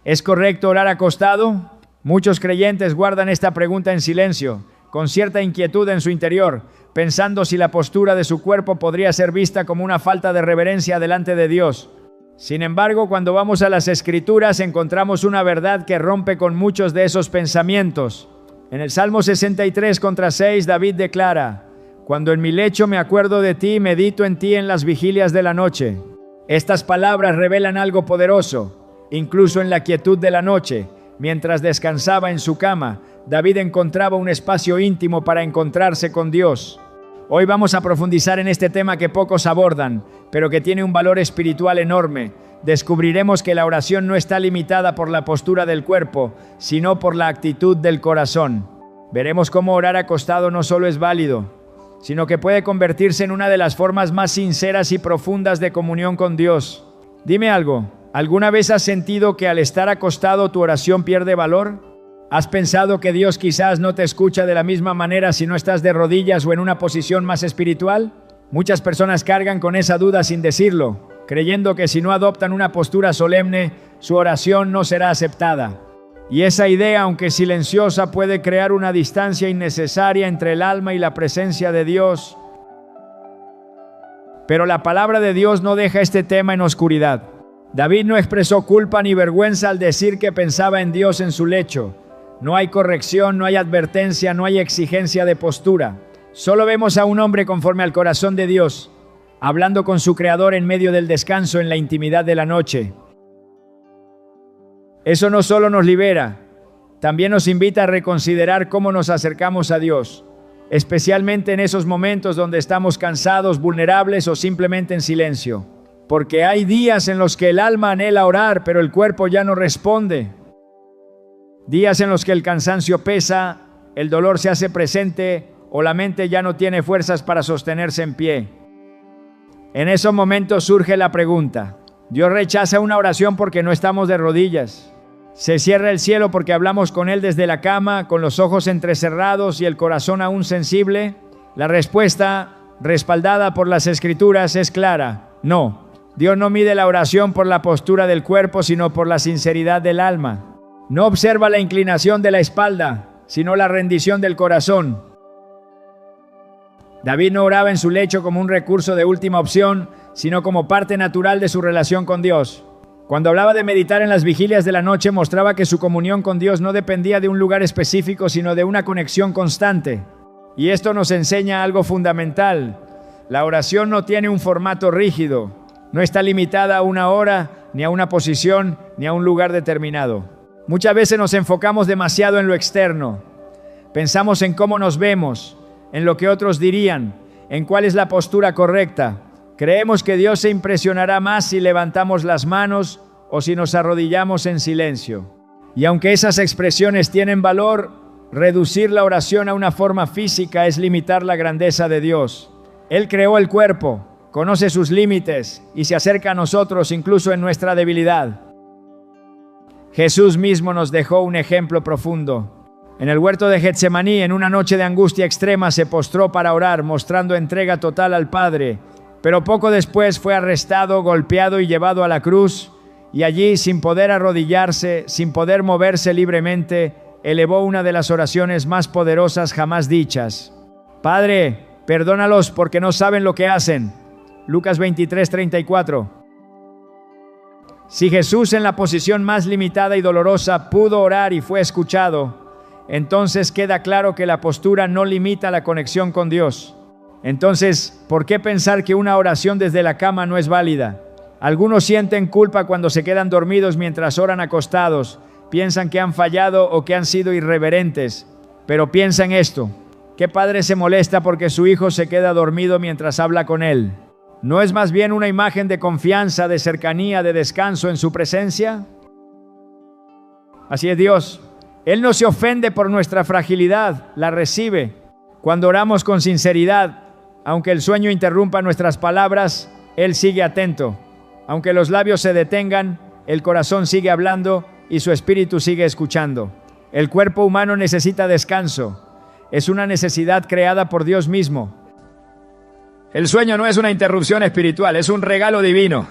¿Es correcto orar acostado? Muchos creyentes guardan esta pregunta en silencio, con cierta inquietud en su interior, pensando si la postura de su cuerpo podría ser vista como una falta de reverencia delante de Dios. Sin embargo, cuando vamos a las Escrituras encontramos una verdad que rompe con muchos de esos pensamientos. En el Salmo 63:6, David declara: «Cuando en mi lecho me acuerdo de ti, medito en ti en las vigilias de la noche». Estas palabras revelan algo poderoso. Incluso en la quietud de la noche, mientras descansaba en su cama, David encontraba un espacio íntimo para encontrarse con Dios. Hoy vamos a profundizar en este tema que pocos abordan, pero que tiene un valor espiritual enorme. Descubriremos que la oración no está limitada por la postura del cuerpo, sino por la actitud del corazón. Veremos cómo orar acostado no solo es válido, sino que puede convertirse en una de las formas más sinceras y profundas de comunión con Dios. Dime algo, ¿alguna vez has sentido que al estar acostado tu oración pierde valor? ¿Has pensado que Dios quizás no te escucha de la misma manera si no estás de rodillas o en una posición más espiritual? Muchas personas cargan con esa duda sin decirlo, creyendo que si no adoptan una postura solemne, su oración no será aceptada. Y esa idea, aunque silenciosa, puede crear una distancia innecesaria entre el alma y la presencia de Dios. Pero la palabra de Dios no deja este tema en oscuridad. David no expresó culpa ni vergüenza al decir que pensaba en Dios en su lecho. No hay corrección, no hay advertencia, no hay exigencia de postura. Solo vemos a un hombre conforme al corazón de Dios, hablando con su Creador en medio del descanso en la intimidad de la noche. Eso no solo nos libera, también nos invita a reconsiderar cómo nos acercamos a Dios, especialmente en esos momentos donde estamos cansados, vulnerables o simplemente en silencio. Porque hay días en los que el alma anhela orar, pero el cuerpo ya no responde. Días en los que el cansancio pesa, el dolor se hace presente o la mente ya no tiene fuerzas para sostenerse en pie. En esos momentos surge la pregunta: ¿Dios rechaza una oración porque no estamos de rodillas? ¿Se cierra el cielo porque hablamos con Él desde la cama, con los ojos entrecerrados y el corazón aún sensible? La respuesta, respaldada por las Escrituras, es clara: no. Dios no mide la oración por la postura del cuerpo, sino por la sinceridad del alma. No observa la inclinación de la espalda, sino la rendición del corazón. David no oraba en su lecho como un recurso de última opción, sino como parte natural de su relación con Dios. Cuando hablaba de meditar en las vigilias de la noche, mostraba que su comunión con Dios no dependía de un lugar específico, sino de una conexión constante. Y esto nos enseña algo fundamental. La oración no tiene un formato rígido, no está limitada a una hora, ni a una posición, ni a un lugar determinado. Muchas veces nos enfocamos demasiado en lo externo. Pensamos en cómo nos vemos, en lo que otros dirían, en cuál es la postura correcta. Creemos que Dios se impresionará más si levantamos las manos o si nos arrodillamos en silencio. Y aunque esas expresiones tienen valor, reducir la oración a una forma física es limitar la grandeza de Dios. Él creó el cuerpo, conoce sus límites y se acerca a nosotros incluso en nuestra debilidad. Jesús mismo nos dejó un ejemplo profundo. En el huerto de Getsemaní, en una noche de angustia extrema, se postró para orar, mostrando entrega total al Padre. Pero poco después fue arrestado, golpeado y llevado a la cruz, y allí, sin poder arrodillarse, sin poder moverse libremente, elevó una de las oraciones más poderosas jamás dichas. Padre, perdónalos porque no saben lo que hacen. Lucas 23:34. Si Jesús, en la posición más limitada y dolorosa, pudo orar y fue escuchado, entonces queda claro que la postura no limita la conexión con Dios. Entonces, ¿por qué pensar que una oración desde la cama no es válida? Algunos sienten culpa cuando se quedan dormidos mientras oran acostados, piensan que han fallado o que han sido irreverentes. Pero piensa en esto: ¿qué padre se molesta porque su hijo se queda dormido mientras habla con él? ¿No es más bien una imagen de confianza, de cercanía, de descanso en su presencia? Así es Dios. Él no se ofende por nuestra fragilidad, la recibe. Cuando oramos con sinceridad, aunque el sueño interrumpa nuestras palabras, Él sigue atento. Aunque los labios se detengan, el corazón sigue hablando y su espíritu sigue escuchando. El cuerpo humano necesita descanso. Es una necesidad creada por Dios mismo. El sueño no es una interrupción espiritual, es un regalo divino.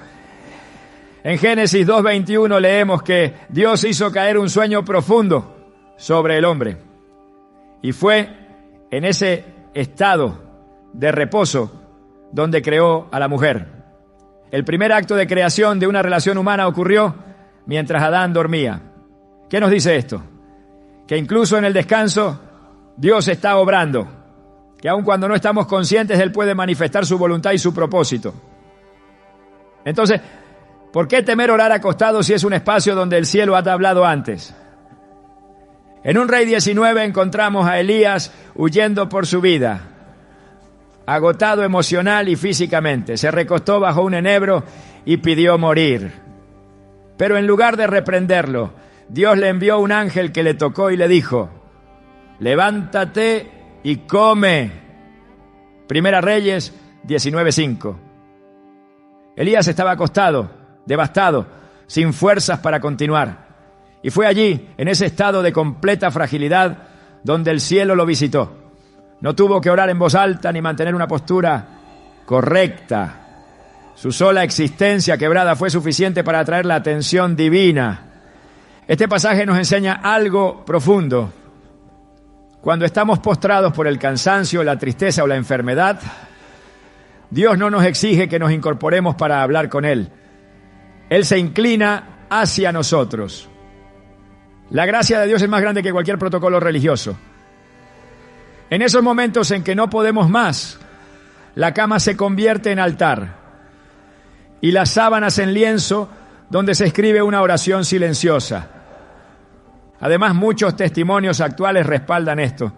En Génesis 2:21 leemos que Dios hizo caer un sueño profundo sobre el hombre. Y fue en ese estado de reposo donde creó a la mujer. El primer acto de creación de una relación humana ocurrió mientras Adán dormía. ¿Qué nos dice esto? Que incluso en el descanso Dios está obrando, que aun cuando no estamos conscientes, Él puede manifestar su voluntad y su propósito. Entonces, ¿por qué temer orar acostado si es un espacio donde el cielo ha hablado antes? En un Rey 19 encontramos a Elías huyendo por su vida, agotado emocional y físicamente. Se recostó bajo un enebro y pidió morir. Pero en lugar de reprenderlo, Dios le envió un ángel que le tocó y le dijo: levántate y come. Primera Reyes 19:5. Elías estaba acostado, devastado, sin fuerzas para continuar. Y fue allí, en ese estado de completa fragilidad, donde el cielo lo visitó. No tuvo que orar en voz alta ni mantener una postura correcta. Su sola existencia quebrada fue suficiente para atraer la atención divina. Este pasaje nos enseña algo profundo. Cuando estamos postrados por el cansancio, la tristeza o la enfermedad, Dios no nos exige que nos incorporemos para hablar con Él. Él se inclina hacia nosotros. La gracia de Dios es más grande que cualquier protocolo religioso. En esos momentos en que no podemos más, la cama se convierte en altar y las sábanas en lienzo donde se escribe una oración silenciosa. Además, muchos testimonios actuales respaldan esto.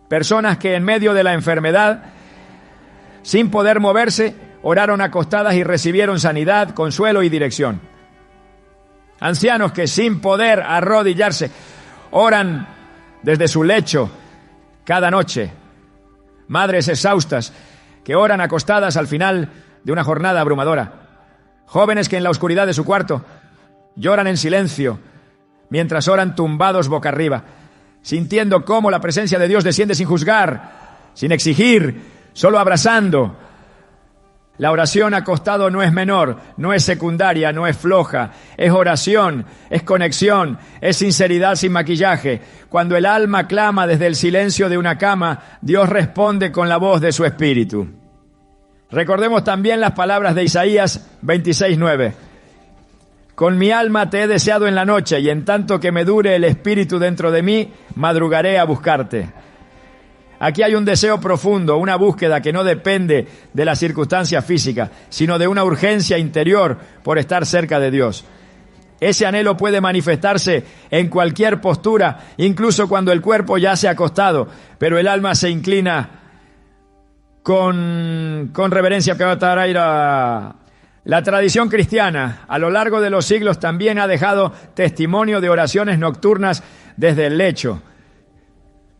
Personas que en medio de la enfermedad, sin poder moverse, oraron acostadas y recibieron sanidad, consuelo y dirección. Ancianos que sin poder arrodillarse, oran desde su lecho cada noche. Madres exhaustas que oran acostadas al final de una jornada abrumadora. Jóvenes que en la oscuridad de su cuarto lloran en silencio mientras oran tumbados boca arriba, sintiendo cómo la presencia de Dios desciende sin juzgar, sin exigir, solo abrazando. La oración acostado no es menor, no es secundaria, no es floja, es oración, es conexión, es sinceridad sin maquillaje. Cuando el alma clama desde el silencio de una cama, Dios responde con la voz de su espíritu. Recordemos también las palabras de Isaías 26:9. Con mi alma te he deseado en la noche, y en tanto que me dure el espíritu dentro de mí, madrugaré a buscarte. Aquí hay un deseo profundo, una búsqueda que no depende de la circunstancia física, sino de una urgencia interior por estar cerca de Dios. Ese anhelo puede manifestarse en cualquier postura, incluso cuando el cuerpo ya se ha acostado, pero el alma se inclina con reverencia. La tradición cristiana a lo largo de los siglos también ha dejado testimonio de oraciones nocturnas desde el lecho.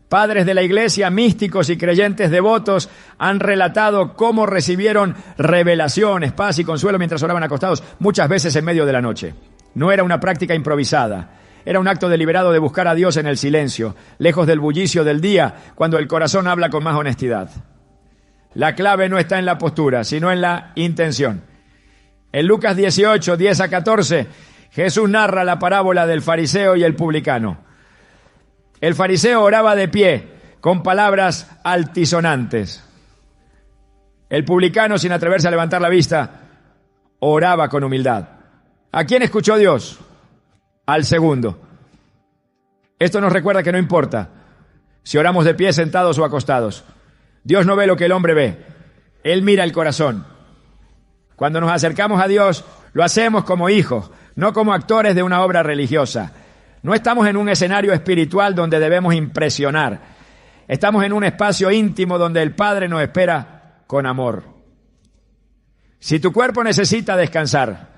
Padres de la iglesia, místicos y creyentes devotos han relatado cómo recibieron revelaciones, paz y consuelo mientras oraban acostados, muchas veces en medio de la noche. No era una práctica improvisada, era un acto deliberado de buscar a Dios en el silencio, lejos del bullicio del día, cuando el corazón habla con más honestidad. La clave no está en la postura, sino en la intención. En Lucas 18, 10-14, Jesús narra la parábola del fariseo y el publicano. El fariseo oraba de pie, con palabras altisonantes. El publicano, sin atreverse a levantar la vista, oraba con humildad. ¿A quién escuchó Dios? Al segundo. Esto nos recuerda que no importa si oramos de pie, sentados o acostados. Dios no ve lo que el hombre ve. Él mira el corazón. Cuando nos acercamos a Dios, lo hacemos como hijos, no como actores de una obra religiosa. No estamos en un escenario espiritual donde debemos impresionar. Estamos en un espacio íntimo donde el Padre nos espera con amor. Si tu cuerpo necesita descansar,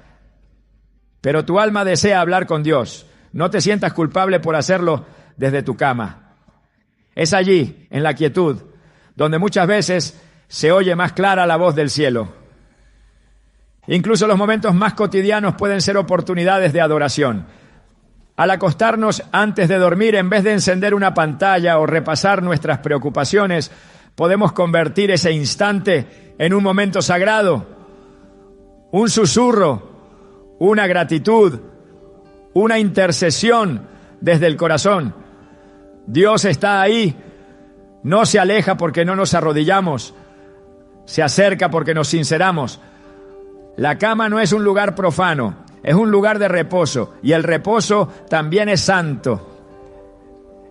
pero tu alma desea hablar con Dios, no te sientas culpable por hacerlo desde tu cama. Es allí, en la quietud, donde muchas veces se oye más clara la voz del cielo. Incluso los momentos más cotidianos pueden ser oportunidades de adoración. Al acostarnos antes de dormir, en vez de encender una pantalla o repasar nuestras preocupaciones, podemos convertir ese instante en un momento sagrado, un susurro, una gratitud, una intercesión desde el corazón. Dios está ahí, no se aleja porque no nos arrodillamos, se acerca porque nos sinceramos. La cama no es un lugar profano, es un lugar de reposo, y el reposo también es santo.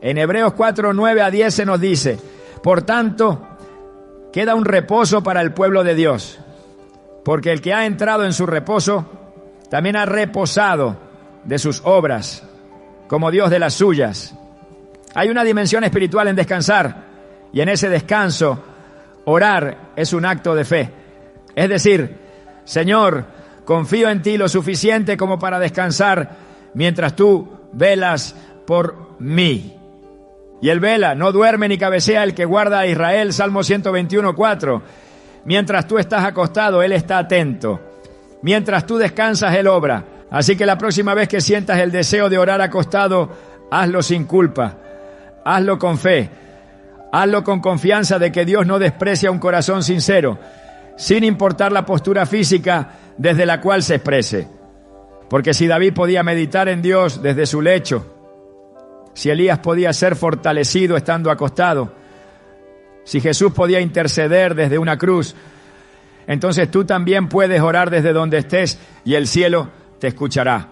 En Hebreos 4, 9 a 10 se nos dice: por tanto, queda un reposo para el pueblo de Dios, porque el que ha entrado en su reposo también ha reposado de sus obras, como Dios de las suyas. Hay una dimensión espiritual en descansar, y en ese descanso, orar es un acto de fe. Es decir, Señor, confío en ti lo suficiente como para descansar mientras tú velas por mí. Y él vela, no duerme ni cabecea el que guarda a Israel, Salmo 121, 4. Mientras tú estás acostado, él está atento. Mientras tú descansas, él obra. Así que la próxima vez que sientas el deseo de orar acostado, hazlo sin culpa, hazlo con fe, hazlo con confianza de que Dios no desprecia un corazón sincero, sin importar la postura física desde la cual se exprese. Porque si David podía meditar en Dios desde su lecho, si Elías podía ser fortalecido estando acostado, si Jesús podía interceder desde una cruz, entonces tú también puedes orar desde donde estés y el cielo te escuchará.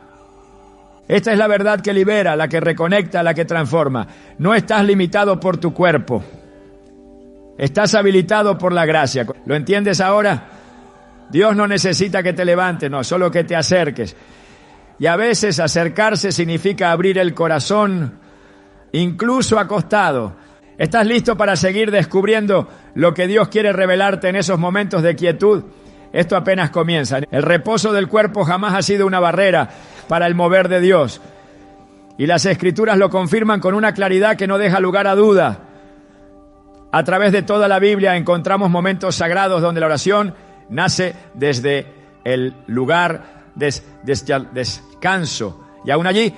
Esta es la verdad que libera, la que reconecta, la que transforma. No estás limitado por tu cuerpo. Estás habilitado por la gracia. ¿Lo entiendes ahora? Dios no necesita que te levantes, no, solo que te acerques. Y a veces acercarse significa abrir el corazón, incluso acostado. ¿Estás listo para seguir descubriendo lo que Dios quiere revelarte en esos momentos de quietud? Esto apenas comienza. El reposo del cuerpo jamás ha sido una barrera para el mover de Dios. Y las Escrituras lo confirman con una claridad que no deja lugar a duda. A través de toda la Biblia encontramos momentos sagrados donde la oración nace desde el lugar de descanso. Y aún allí,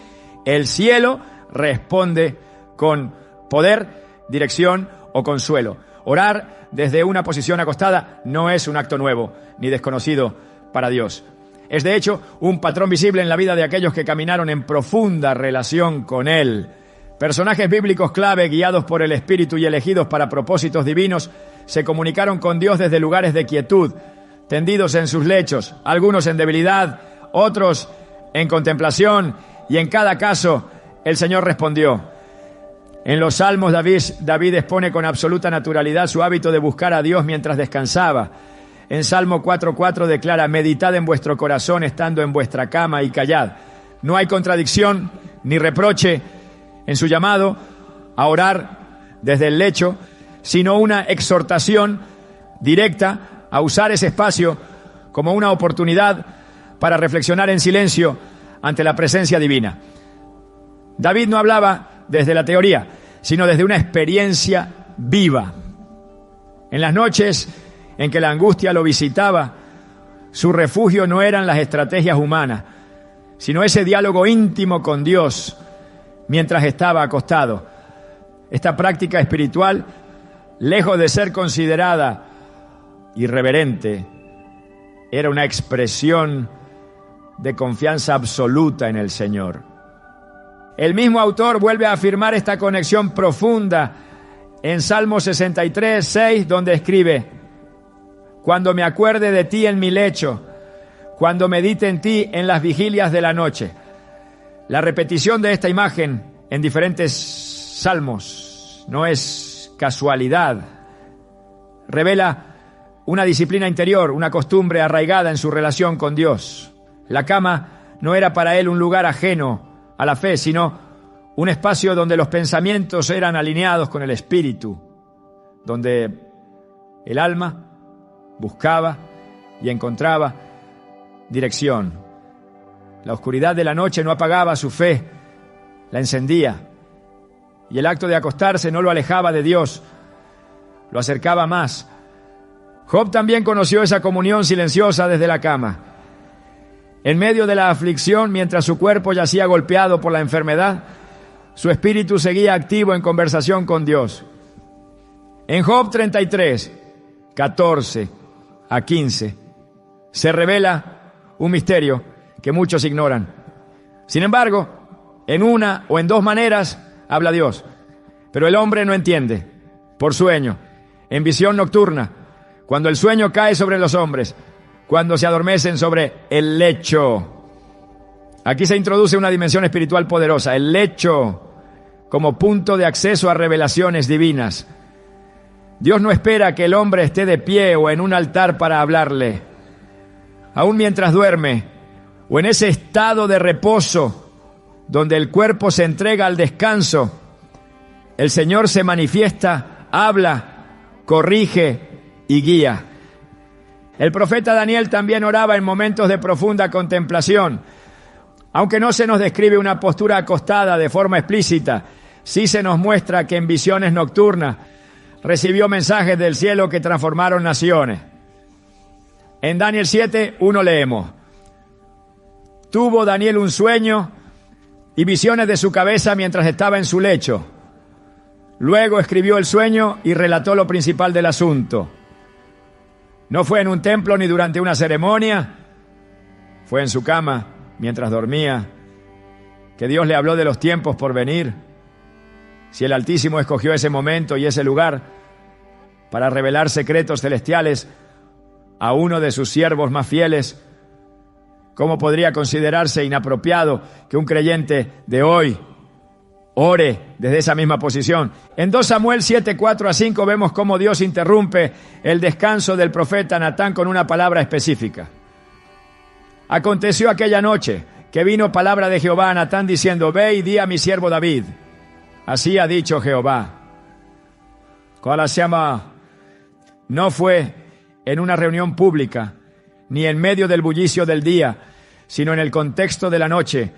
el cielo responde con poder, dirección o consuelo. Orar desde una posición acostada no es un acto nuevo ni desconocido para Dios. Es de hecho un patrón visible en la vida de aquellos que caminaron en profunda relación con Él. Personajes bíblicos clave, guiados por el Espíritu y elegidos para propósitos divinos, se comunicaron con Dios desde lugares de quietud, tendidos en sus lechos, algunos en debilidad, otros en contemplación, y en cada caso el Señor respondió. En los Salmos David expone con absoluta naturalidad su hábito de buscar a Dios mientras descansaba. En Salmo 4:4 declara: meditad en vuestro corazón estando en vuestra cama y callad. No hay contradicción ni reproche en su llamado a orar desde el lecho, sino una exhortación directa a usar ese espacio como una oportunidad para reflexionar en silencio ante la presencia divina. David no hablaba desde la teoría, sino desde una experiencia viva. En las noches en que la angustia lo visitaba, su refugio no eran las estrategias humanas, sino ese diálogo íntimo con Dios mientras estaba acostado. Esta práctica espiritual, lejos de ser considerada irreverente, era una expresión de confianza absoluta en el Señor. El mismo autor vuelve a afirmar esta conexión profunda en Salmo 63, 6, donde escribe: cuando me acuerde de ti en mi lecho, cuando medite en ti en las vigilias de la noche. La repetición de esta imagen en diferentes salmos no es casualidad. Revela una disciplina interior, una costumbre arraigada en su relación con Dios. La cama no era para él un lugar ajeno a la fe, sino un espacio donde los pensamientos eran alineados con el espíritu, donde el alma buscaba y encontraba dirección. La oscuridad de la noche no apagaba su fe, la encendía, y el acto de acostarse no lo alejaba de Dios, lo acercaba más. Job también conoció esa comunión silenciosa desde la cama. En medio de la aflicción, mientras su cuerpo yacía golpeado por la enfermedad, su espíritu seguía activo en conversación con Dios. En Job 33, 14 a 15, se revela un misterio que muchos ignoran. Sin embargo, en una o en dos maneras habla Dios, pero el hombre no entiende. Por sueño, en visión nocturna, cuando el sueño cae sobre los hombres, cuando se adormecen sobre el lecho. Aquí se introduce una dimensión espiritual poderosa, el lecho como punto de acceso a revelaciones divinas. Dios no espera que el hombre esté de pie o en un altar para hablarle. Aún mientras duerme o en ese estado de reposo donde el cuerpo se entrega al descanso, el Señor se manifiesta, habla, corrige y guía. El profeta Daniel también oraba en momentos de profunda contemplación. Aunque no se nos describe una postura acostada de forma explícita, sí se nos muestra que en visiones nocturnas recibió mensajes del cielo que transformaron naciones. En Daniel 7:1 leemos: tuvo Daniel un sueño y visiones de su cabeza mientras estaba en su lecho. Luego escribió el sueño y relató lo principal del asunto. No fue en un templo ni durante una ceremonia, fue en su cama mientras dormía, que Dios le habló de los tiempos por venir. Si el Altísimo escogió ese momento y ese lugar para revelar secretos celestiales a uno de sus siervos más fieles, ¿cómo podría considerarse inapropiado que un creyente de hoy ore desde esa misma posición? En 2 Samuel 7:4-5 vemos cómo Dios interrumpe el descanso del profeta Natán con una palabra específica. Aconteció aquella noche que vino palabra de Jehová a Natán diciendo: ve y di a mi siervo David, así ha dicho Jehová. ¿Cuál se llama? No fue en una reunión pública, ni en medio del bullicio del día, sino en el contexto de la noche,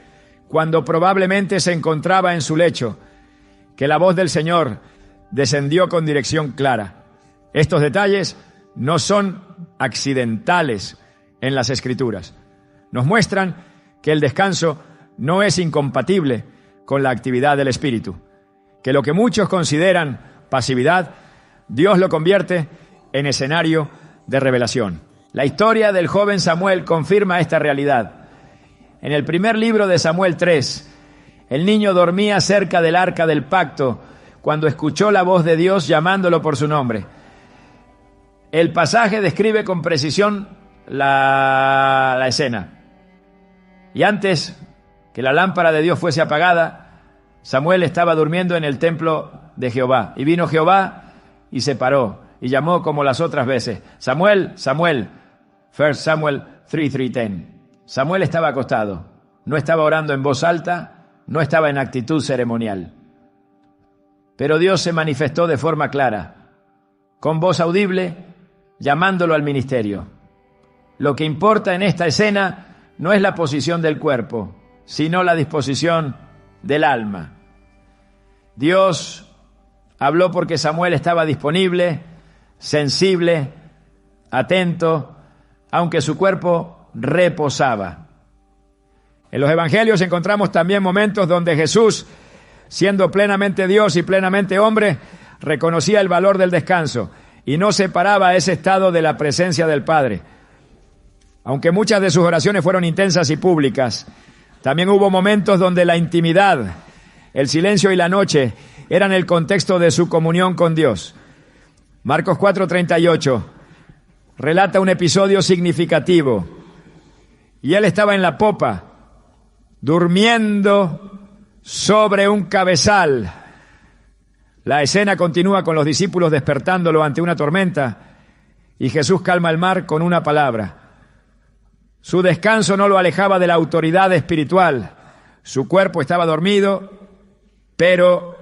cuando probablemente se encontraba en su lecho, que la voz del Señor descendió con dirección clara. Estos detalles no son accidentales en las Escrituras. Nos muestran que el descanso no es incompatible con la actividad del Espíritu, que lo que muchos consideran pasividad, Dios lo convierte en escenario de revelación. La historia del joven Samuel confirma esta realidad. En el primer libro de Samuel 3, el niño dormía cerca del arca del pacto cuando escuchó la voz de Dios llamándolo por su nombre. El pasaje describe con precisión la escena. Y antes que la lámpara de Dios fuese apagada, Samuel estaba durmiendo en el templo de Jehová. Y vino Jehová y se paró y llamó como las otras veces: Samuel, Samuel. 1 Samuel 3:10. Samuel estaba acostado, no estaba orando en voz alta, no estaba en actitud ceremonial. Pero Dios se manifestó de forma clara, con voz audible, llamándolo al ministerio. Lo que importa en esta escena no es la posición del cuerpo, sino la disposición del alma. Dios habló porque Samuel estaba disponible, sensible, atento, aunque su cuerpo reposaba. En los evangelios encontramos también momentos donde Jesús, siendo plenamente Dios y plenamente hombre, reconocía el valor del descanso y no separaba ese estado de la presencia del Padre. Aunque muchas de sus oraciones fueron intensas y públicas, también hubo momentos donde la intimidad, el silencio y la noche eran el contexto de su comunión con Dios. Marcos 4:38 relata un episodio significativo. Y él estaba en la popa, durmiendo sobre un cabezal. La escena continúa con los discípulos despertándolo ante una tormenta y Jesús calma el mar con una palabra. Su descanso no lo alejaba de la autoridad espiritual. Su cuerpo estaba dormido, pero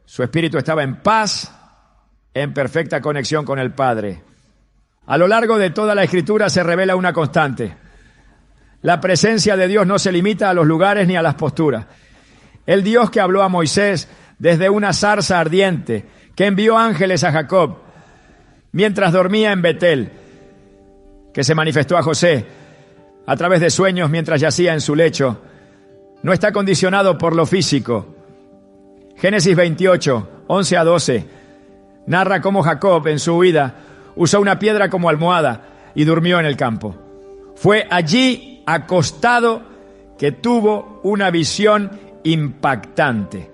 su espíritu estaba en paz, en perfecta conexión con el Padre. A lo largo de toda la Escritura se revela una constante. La presencia de Dios no se limita a los lugares ni a las posturas. El Dios que habló a Moisés desde una zarza ardiente, que envió ángeles a Jacob mientras dormía en Betel, que se manifestó a José a través de sueños mientras yacía en su lecho, no está condicionado por lo físico. Génesis 28, 11-12, narra cómo Jacob en su huida usó una piedra como almohada y durmió en el campo. Fue allí acostado que tuvo una visión impactante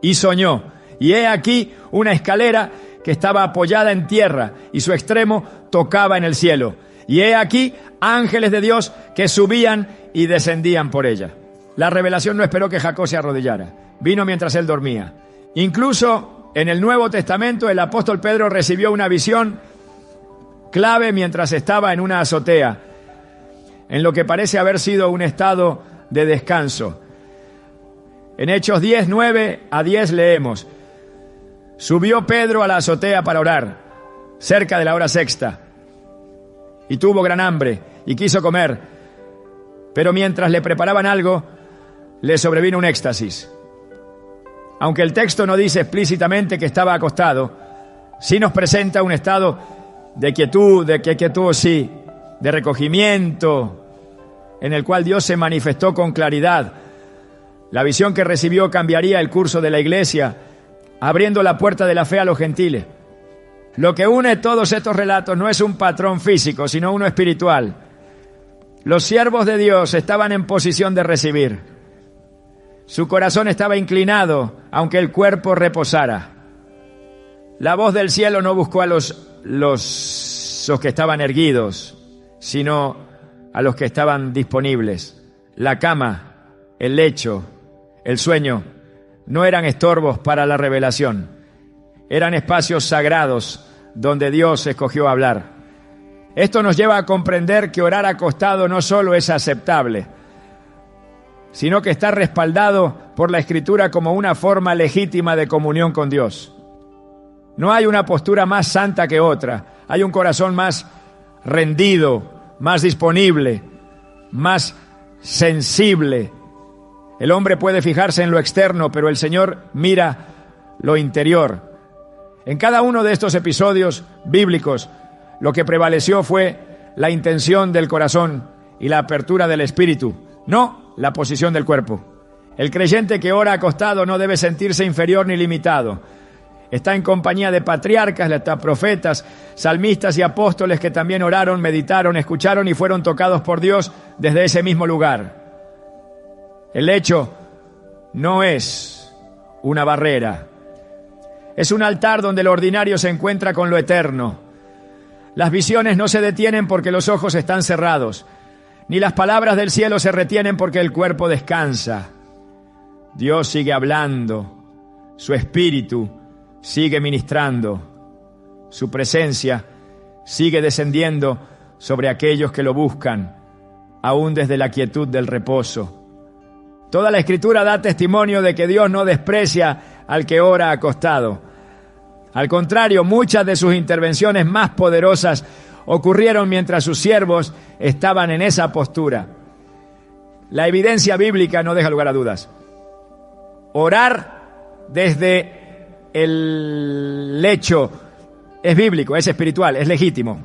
y soñó. Y he aquí una escalera que estaba apoyada en tierra y su extremo tocaba en el cielo. Y he aquí ángeles de Dios que subían y descendían por ella. La revelación no esperó que Jacob se arrodillara. Vino mientras él dormía. Incluso en el Nuevo Testamento el apóstol Pedro recibió una visión clave mientras estaba en una azotea, en lo que parece haber sido un estado de descanso. En Hechos 10, 9 a 10 leemos: subió Pedro a la azotea para orar, cerca de la hora sexta, y tuvo gran hambre, y quiso comer, pero mientras le preparaban algo, le sobrevino un éxtasis. Aunque el texto no dice explícitamente que estaba acostado, sí nos presenta un estado de quietud, sí, de recogimiento, en el cual Dios se manifestó con claridad. La visión que recibió cambiaría el curso de la iglesia, abriendo la puerta de la fe a los gentiles. Lo que une todos estos relatos no es un patrón físico, sino uno espiritual. Los siervos de Dios estaban en posición de recibir. Su corazón estaba inclinado, aunque el cuerpo reposara. La voz del cielo no buscó a los que estaban erguidos, sino a los que estaban disponibles. La cama, el lecho, el sueño no eran estorbos para la revelación. Eran espacios sagrados donde Dios escogió hablar. Esto nos lleva a comprender que orar acostado no solo es aceptable, sino que está respaldado por la Escritura como una forma legítima de comunión con Dios. No hay una postura más santa que otra. Hay un corazón más rendido, más disponible, más sensible. El hombre puede fijarse en lo externo, pero el Señor mira lo interior. En cada uno de estos episodios bíblicos, lo que prevaleció fue la intención del corazón y la apertura del espíritu, no la posición del cuerpo. El creyente que ora acostado no debe sentirse inferior ni limitado. Está en compañía de patriarcas, profetas, salmistas y apóstoles que también oraron, meditaron, escucharon y fueron tocados por Dios desde ese mismo lugar. El lecho no es una barrera. Es un altar donde lo ordinario se encuentra con lo eterno. Las visiones no se detienen porque los ojos están cerrados, ni las palabras del cielo se retienen porque el cuerpo descansa. Dios sigue hablando, su espíritu sigue ministrando, su presencia sigue descendiendo sobre aquellos que lo buscan, aún desde la quietud del reposo. Toda la Escritura da testimonio de que Dios no desprecia al que ora acostado. Al contrario, muchas de sus intervenciones más poderosas ocurrieron mientras sus siervos estaban en esa postura. La evidencia bíblica no deja lugar a dudas. Orar desde el lecho es bíblico, es espiritual, es legítimo.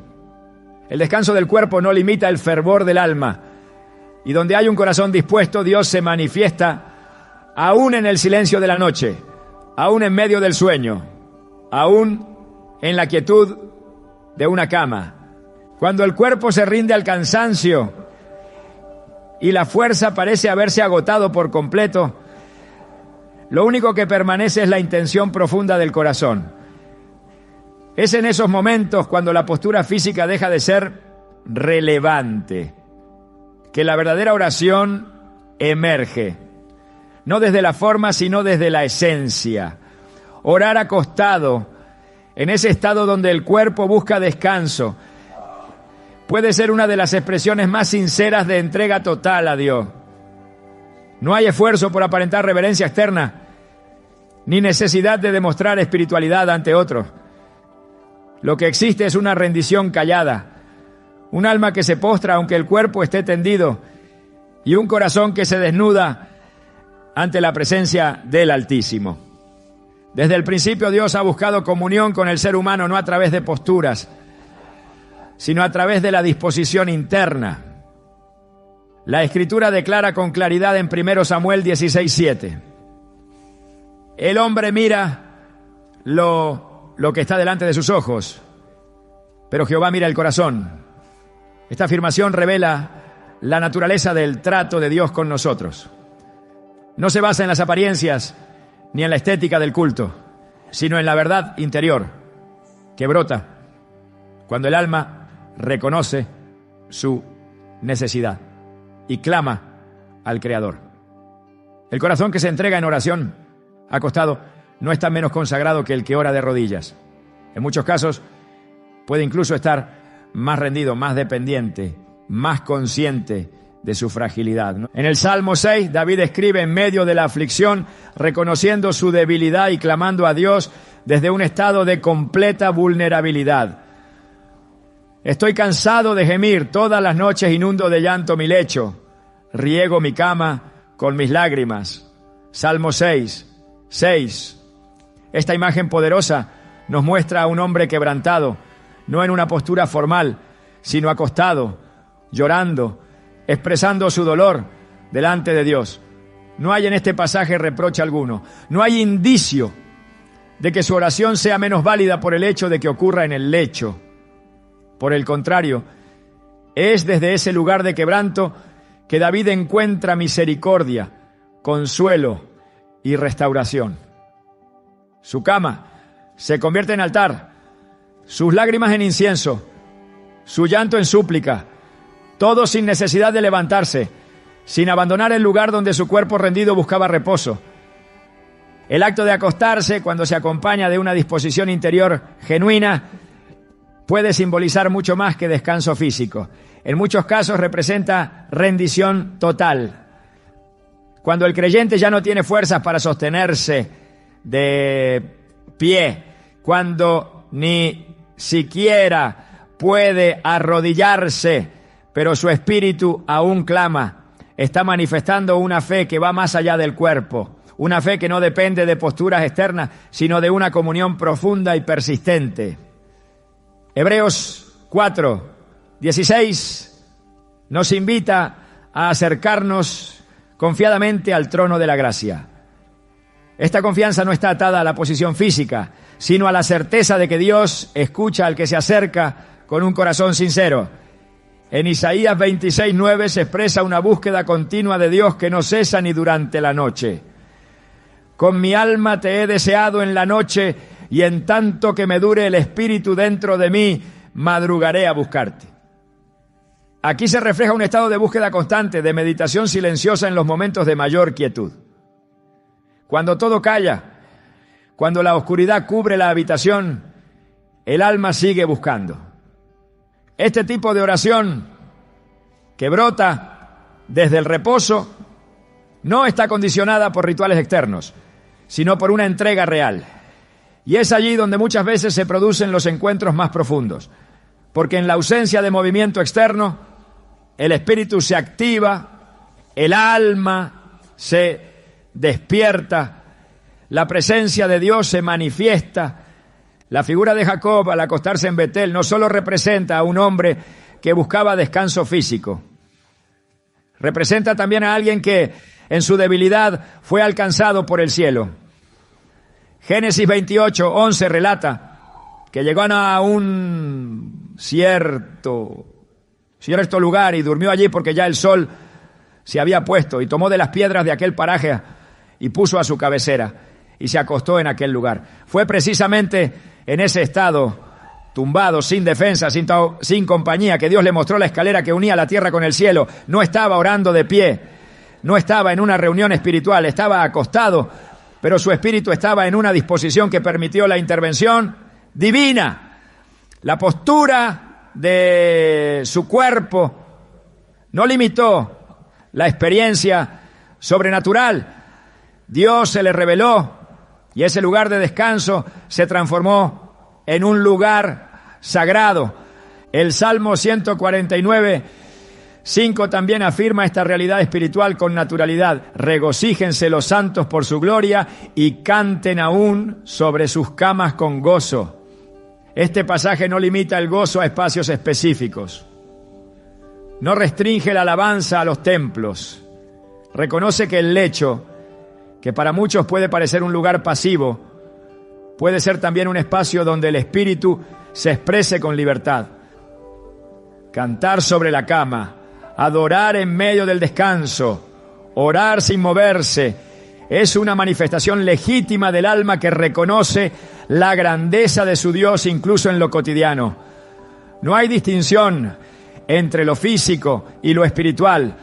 El descanso del cuerpo no limita el fervor del alma. Y donde hay un corazón dispuesto, Dios se manifiesta aún en el silencio de la noche, aún en medio del sueño, aún en la quietud de una cama. Cuando el cuerpo se rinde al cansancio y la fuerza parece haberse agotado por completo, lo único que permanece es la intención profunda del corazón. Es en esos momentos cuando la postura física deja de ser relevante, que la verdadera oración emerge, no desde la forma, sino desde la esencia. Orar acostado, en ese estado donde el cuerpo busca descanso, puede ser una de las expresiones más sinceras de entrega total a Dios. No hay esfuerzo por aparentar reverencia externa, ni necesidad de demostrar espiritualidad ante otros. Lo que existe es una rendición callada, un alma que se postra aunque el cuerpo esté tendido, y un corazón que se desnuda ante la presencia del Altísimo. Desde el principio Dios ha buscado comunión con el ser humano, no a través de posturas, sino a través de la disposición interna. La Escritura declara con claridad en 1 Samuel 16:7. El hombre mira lo que está delante de sus ojos, pero Jehová mira el corazón. Esta afirmación revela la naturaleza del trato de Dios con nosotros. No se basa en las apariencias ni en la estética del culto, sino en la verdad interior que brota cuando el alma reconoce su necesidad y clama al Creador. El corazón que se entrega en oración acostado no está menos consagrado que el que ora de rodillas. En muchos casos puede incluso estar más rendido, más dependiente, más consciente de su fragilidad, ¿no? En el Salmo 6, David escribe en medio de la aflicción, reconociendo su debilidad y clamando a Dios desde un estado de completa vulnerabilidad. Estoy cansado de gemir, todas las noches inundo de llanto mi lecho, riego mi cama con mis lágrimas. Salmo 6. Esta imagen poderosa nos muestra a un hombre quebrantado, no en una postura formal, sino acostado, llorando, expresando su dolor delante de Dios. No hay en este pasaje reproche alguno. No hay indicio de que su oración sea menos válida por el hecho de que ocurra en el lecho. Por el contrario, es desde ese lugar de quebranto que David encuentra misericordia, consuelo y restauración. Su cama se convierte en altar, sus lágrimas en incienso, su llanto en súplica, todo sin necesidad de levantarse, sin abandonar el lugar donde su cuerpo rendido buscaba reposo. El acto de acostarse, cuando se acompaña de una disposición interior genuina, puede simbolizar mucho más que descanso físico. En muchos casos representa rendición total. Cuando el creyente ya no tiene fuerzas para sostenerse de pie, cuando ni siquiera puede arrodillarse, pero su espíritu aún clama, está manifestando una fe que va más allá del cuerpo, una fe que no depende de posturas externas, sino de una comunión profunda y persistente. Hebreos 4:16 nos invita a acercarnos confiadamente al trono de la gracia. Esta confianza no está atada a la posición física, sino a la certeza de que Dios escucha al que se acerca con un corazón sincero. En Isaías 26:9 se expresa una búsqueda continua de Dios que no cesa ni durante la noche. Con mi alma te he deseado en la noche, y en tanto que me dure el espíritu dentro de mí, madrugaré a buscarte. Aquí se refleja un estado de búsqueda constante, de meditación silenciosa en los momentos de mayor quietud. Cuando todo calla, cuando la oscuridad cubre la habitación, el alma sigue buscando. Este tipo de oración que brota desde el reposo no está condicionada por rituales externos, sino por una entrega real. Y es allí donde muchas veces se producen los encuentros más profundos, porque en la ausencia de movimiento externo, el espíritu se activa, el alma se despierta, la presencia de Dios se manifiesta. La figura de Jacob al acostarse en Betel no solo representa a un hombre que buscaba descanso físico, representa también a alguien que en su debilidad fue alcanzado por el cielo. Génesis 28:11 relata que llegó a un cierto lugar y durmió allí porque ya el sol se había puesto, y tomó de las piedras de aquel paraje y puso a su cabecera y se acostó en aquel lugar. Fue precisamente en ese estado, tumbado, sin defensa, sin compañía, que Dios le mostró la escalera que unía la tierra con el cielo. No estaba orando de pie, no estaba en una reunión espiritual, estaba acostado, pero su espíritu estaba en una disposición que permitió la intervención divina. La postura de su cuerpo no limitó la experiencia sobrenatural. Dios se le reveló y ese lugar de descanso se transformó en un lugar sagrado. El Salmo 149:5 también afirma esta realidad espiritual con naturalidad. Regocíjense los santos por su gloria y canten aún sobre sus camas con gozo. Este pasaje no limita el gozo a espacios específicos. No restringe la alabanza a los templos. Reconoce que el lecho, que para muchos puede parecer un lugar pasivo, puede ser también un espacio donde el espíritu se exprese con libertad. Cantar sobre la cama, Adorar en medio del descanso, orar sin moverse, es una manifestación legítima del alma que reconoce la grandeza de su Dios incluso en lo cotidiano. No hay distinción entre lo físico y lo espiritual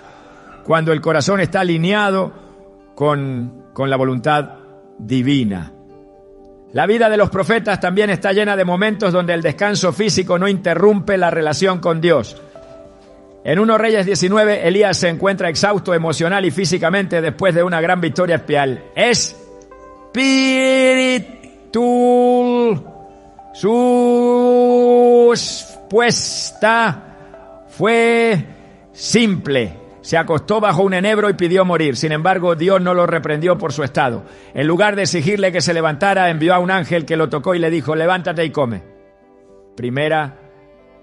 cuando el corazón está alineado con la voluntad divina. La vida de los profetas también está llena de momentos donde el descanso físico no interrumpe la relación con Dios. En 1 Reyes 19, Elías se encuentra exhausto emocional y físicamente después de una gran victoria espiritual. Su respuesta fue simple. Se acostó bajo un enebro y pidió morir. Sin embargo, Dios no lo reprendió por su estado. En lugar de exigirle que se levantara, envió a un ángel que lo tocó y le dijo: levántate y come. Primera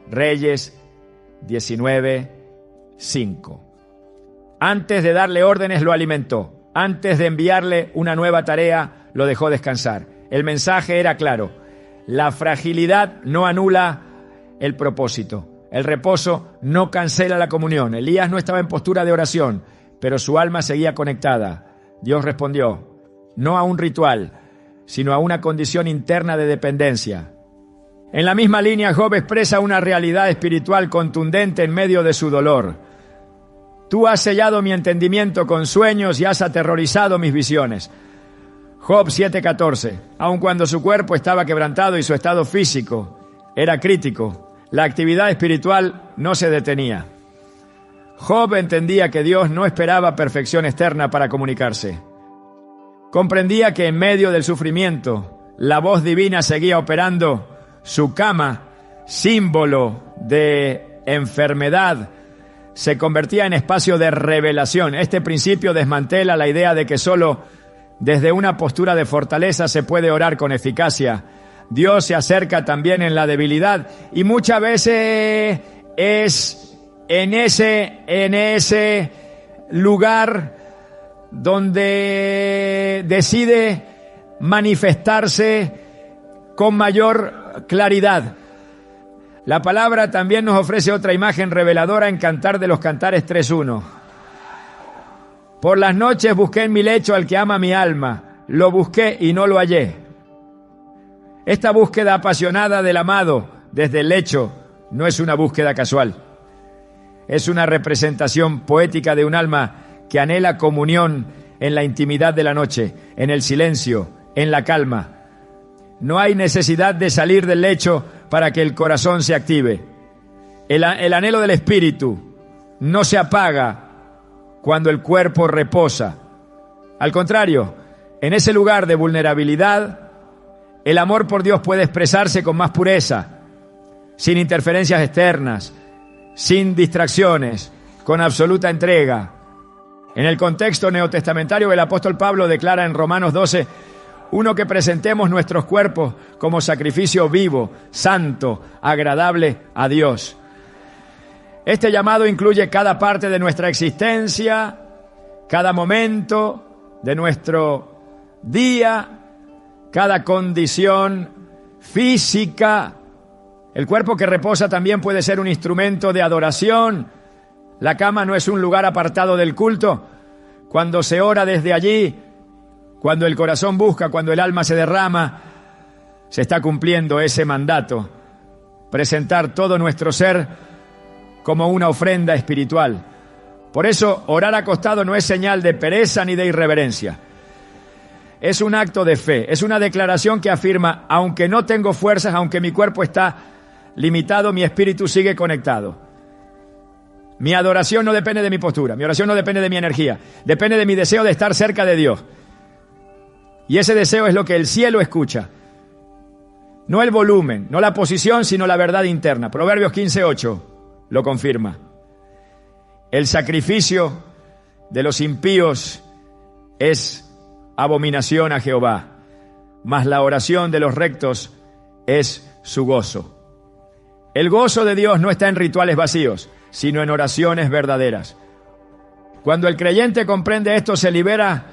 Reyes 19:5. Antes de darle órdenes lo alimentó. Antes de enviarle una nueva tarea, lo dejó descansar. El mensaje era claro: la fragilidad no anula el propósito. El reposo no cancela la comunión. Elías no estaba en postura de oración, pero su alma seguía conectada. Dios respondió, no a un ritual, sino a una condición interna de dependencia. En la misma línea, Job expresa una realidad espiritual contundente en medio de su dolor. Tú has sellado mi entendimiento con sueños y has aterrorizado mis visiones. Job 7:14. Aun cuando su cuerpo estaba quebrantado y su estado físico era crítico, la actividad espiritual no se detenía. Job entendía que Dios no esperaba perfección externa para comunicarse. Comprendía que en medio del sufrimiento, la voz divina seguía operando. Su cama, símbolo de enfermedad, se convertía en espacio de revelación. Este principio desmantela la idea de que solo desde una postura de fortaleza se puede orar con eficacia. Dios se acerca también en la debilidad y muchas veces es en ese lugar donde decide manifestarse con mayor claridad. La palabra también nos ofrece otra imagen reveladora en Cantar de los Cantares 3:1. Por las noches busqué en mi lecho al que ama mi alma, lo busqué y no lo hallé. Esta búsqueda apasionada del amado desde el lecho no es una búsqueda casual. Es una representación poética de un alma que anhela comunión en la intimidad de la noche, en el silencio, en la calma. No hay necesidad de salir del lecho para que el corazón se active. El anhelo del espíritu no se apaga cuando el cuerpo reposa. Al contrario, en ese lugar de vulnerabilidad, el amor por Dios puede expresarse con más pureza, sin interferencias externas, sin distracciones, con absoluta entrega. En el contexto neotestamentario, el apóstol Pablo declara en Romanos 12:1 que presentemos nuestros cuerpos como sacrificio vivo, santo, agradable a Dios. Este llamado incluye cada parte de nuestra existencia, cada momento de nuestro día, cada condición física. El cuerpo que reposa también puede ser un instrumento de adoración. La cama no es un lugar apartado del culto. Cuando se ora desde allí, cuando el corazón busca, cuando el alma se derrama, se está cumpliendo ese mandato. Presentar todo nuestro ser como una ofrenda espiritual. Por eso, orar acostado no es señal de pereza ni de irreverencia. Es un acto de fe, es una declaración que afirma, aunque no tengo fuerzas, aunque mi cuerpo está limitado, mi espíritu sigue conectado. Mi adoración no depende de mi postura, mi oración no depende de mi energía, depende de mi deseo de estar cerca de Dios. Y ese deseo es lo que el cielo escucha. No el volumen, no la posición, sino la verdad interna. Proverbios 15:8 lo confirma. El sacrificio de los impíos es abominación a Jehová, mas la oración de los rectos es su gozo. El gozo de Dios no está en rituales vacíos, sino en oraciones verdaderas. Cuando el creyente comprende esto, se libera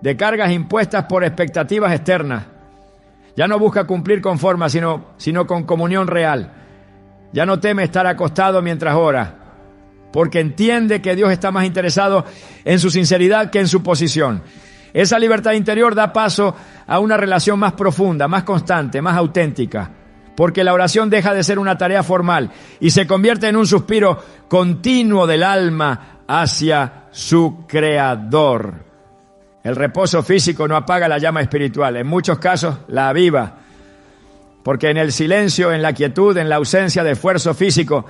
de cargas impuestas por expectativas externas. Ya no busca cumplir con forma, sino con comunión real. Ya no teme estar acostado mientras ora, porque entiende que Dios está más interesado en su sinceridad que en su posición. Esa libertad interior da paso a una relación más profunda, más constante, más auténtica, porque la oración deja de ser una tarea formal y se convierte en un suspiro continuo del alma hacia su Creador. El reposo físico no apaga la llama espiritual, en muchos casos la aviva, porque en el silencio, en la quietud, en la ausencia de esfuerzo físico,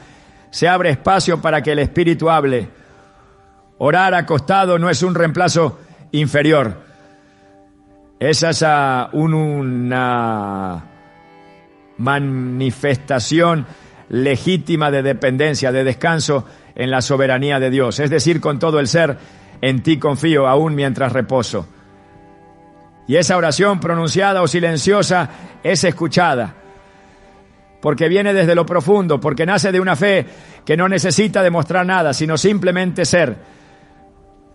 se abre espacio para que el espíritu hable. Orar acostado no es un reemplazo inferior. Esa es una manifestación legítima de dependencia, de descanso en la soberanía de Dios. Es decir, con todo el ser, en ti confío, aún mientras reposo. Y esa oración pronunciada o silenciosa es escuchada, porque viene desde lo profundo, porque nace de una fe que no necesita demostrar nada, sino simplemente ser.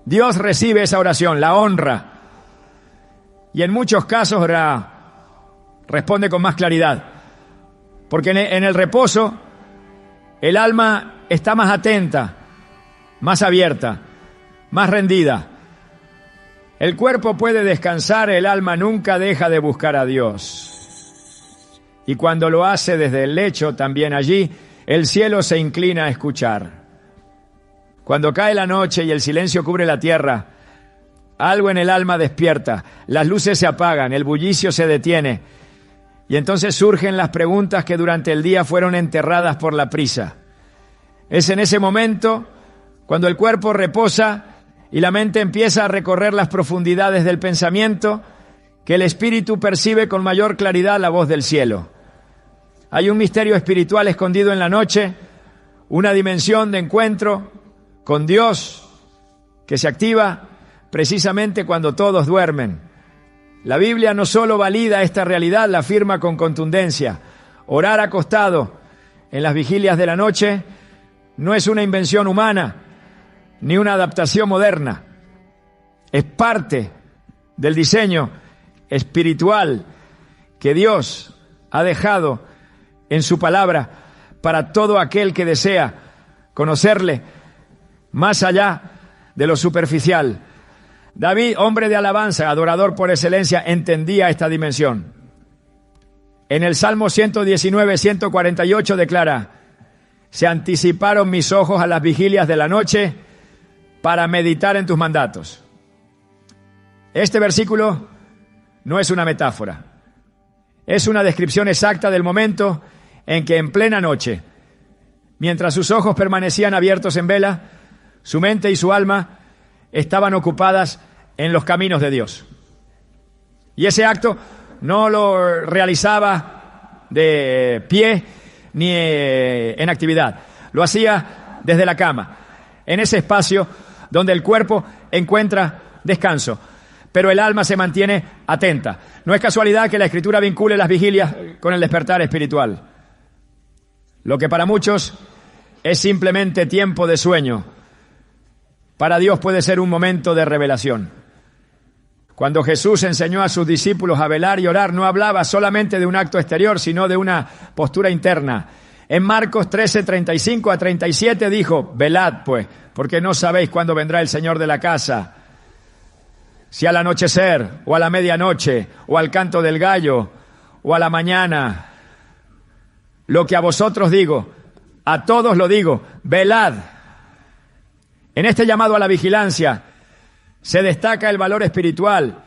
Dios recibe esa oración, la honra, y en muchos casos responde con más claridad, porque en el reposo el alma está más atenta, más abierta, más rendida. El cuerpo puede descansar, el alma nunca deja de buscar a Dios. Y cuando lo hace desde el lecho, también allí, el cielo se inclina a escuchar. Cuando cae la noche y el silencio cubre la tierra, algo en el alma despierta, las luces se apagan, el bullicio se detiene, y entonces surgen las preguntas que durante el día fueron enterradas por la prisa. Es en ese momento, cuando el cuerpo reposa y la mente empieza a recorrer las profundidades del pensamiento, que el espíritu percibe con mayor claridad la voz del cielo. Hay un misterio espiritual escondido en la noche, una dimensión de encuentro con Dios que se activa precisamente cuando todos duermen. La Biblia no solo valida esta realidad, la afirma con contundencia. Orar acostado en las vigilias de la noche no es una invención humana, ni una adaptación moderna. Es parte del diseño espiritual que Dios ha dejado en su palabra para todo aquel que desea conocerle más allá de lo superficial. David, hombre de alabanza, adorador por excelencia, entendía esta dimensión. En el Salmo 119, 148 declara: se anticiparon mis ojos a las vigilias de la noche para meditar en tus mandatos. Este versículo no es una metáfora, es una descripción exacta del momento en que en plena noche, mientras sus ojos permanecían abiertos en vela, su mente y su alma estaban ocupadas en los caminos de Dios. Y ese acto no lo realizaba de pie ni en actividad, lo hacía desde la cama, en ese espacio donde el cuerpo encuentra descanso, pero el alma se mantiene atenta. No es casualidad que la Escritura vincule las vigilias con el despertar espiritual. Lo que para muchos es simplemente tiempo de sueño, para Dios puede ser un momento de revelación. Cuando Jesús enseñó a sus discípulos a velar y orar, no hablaba solamente de un acto exterior, sino de una postura interna. En Marcos 13, 35 a 37 dijo: velad pues, porque no sabéis cuándo vendrá el Señor de la casa, si al anochecer, o a la medianoche, o al canto del gallo, o a la mañana. Lo que a vosotros digo, a todos lo digo, velad. En este llamado a la vigilancia se destaca el valor espiritual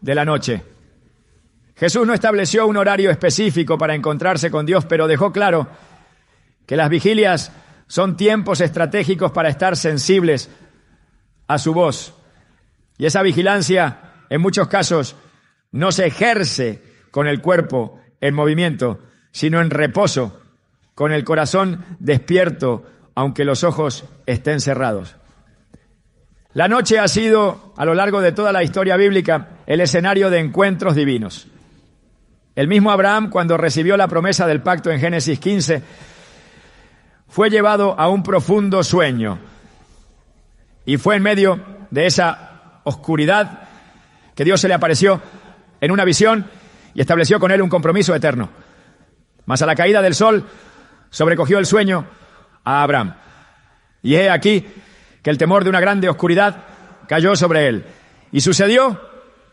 de la noche. Jesús no estableció un horario específico para encontrarse con Dios, pero dejó claro que las vigilias son tiempos estratégicos para estar sensibles a su voz. Y esa vigilancia, en muchos casos, no se ejerce con el cuerpo en movimiento, sino en reposo, con el corazón despierto, aunque los ojos estén cerrados. La noche ha sido, a lo largo de toda la historia bíblica, el escenario de encuentros divinos. El mismo Abraham, cuando recibió la promesa del pacto en Génesis 15, fue llevado a un profundo sueño. Y fue en medio de esa oscuridad que Dios se le apareció en una visión y estableció con él un compromiso eterno. Mas a la caída del sol sobrecogió el sueño a Abraham. Y he aquí que el temor de una grande oscuridad cayó sobre él. Y sucedió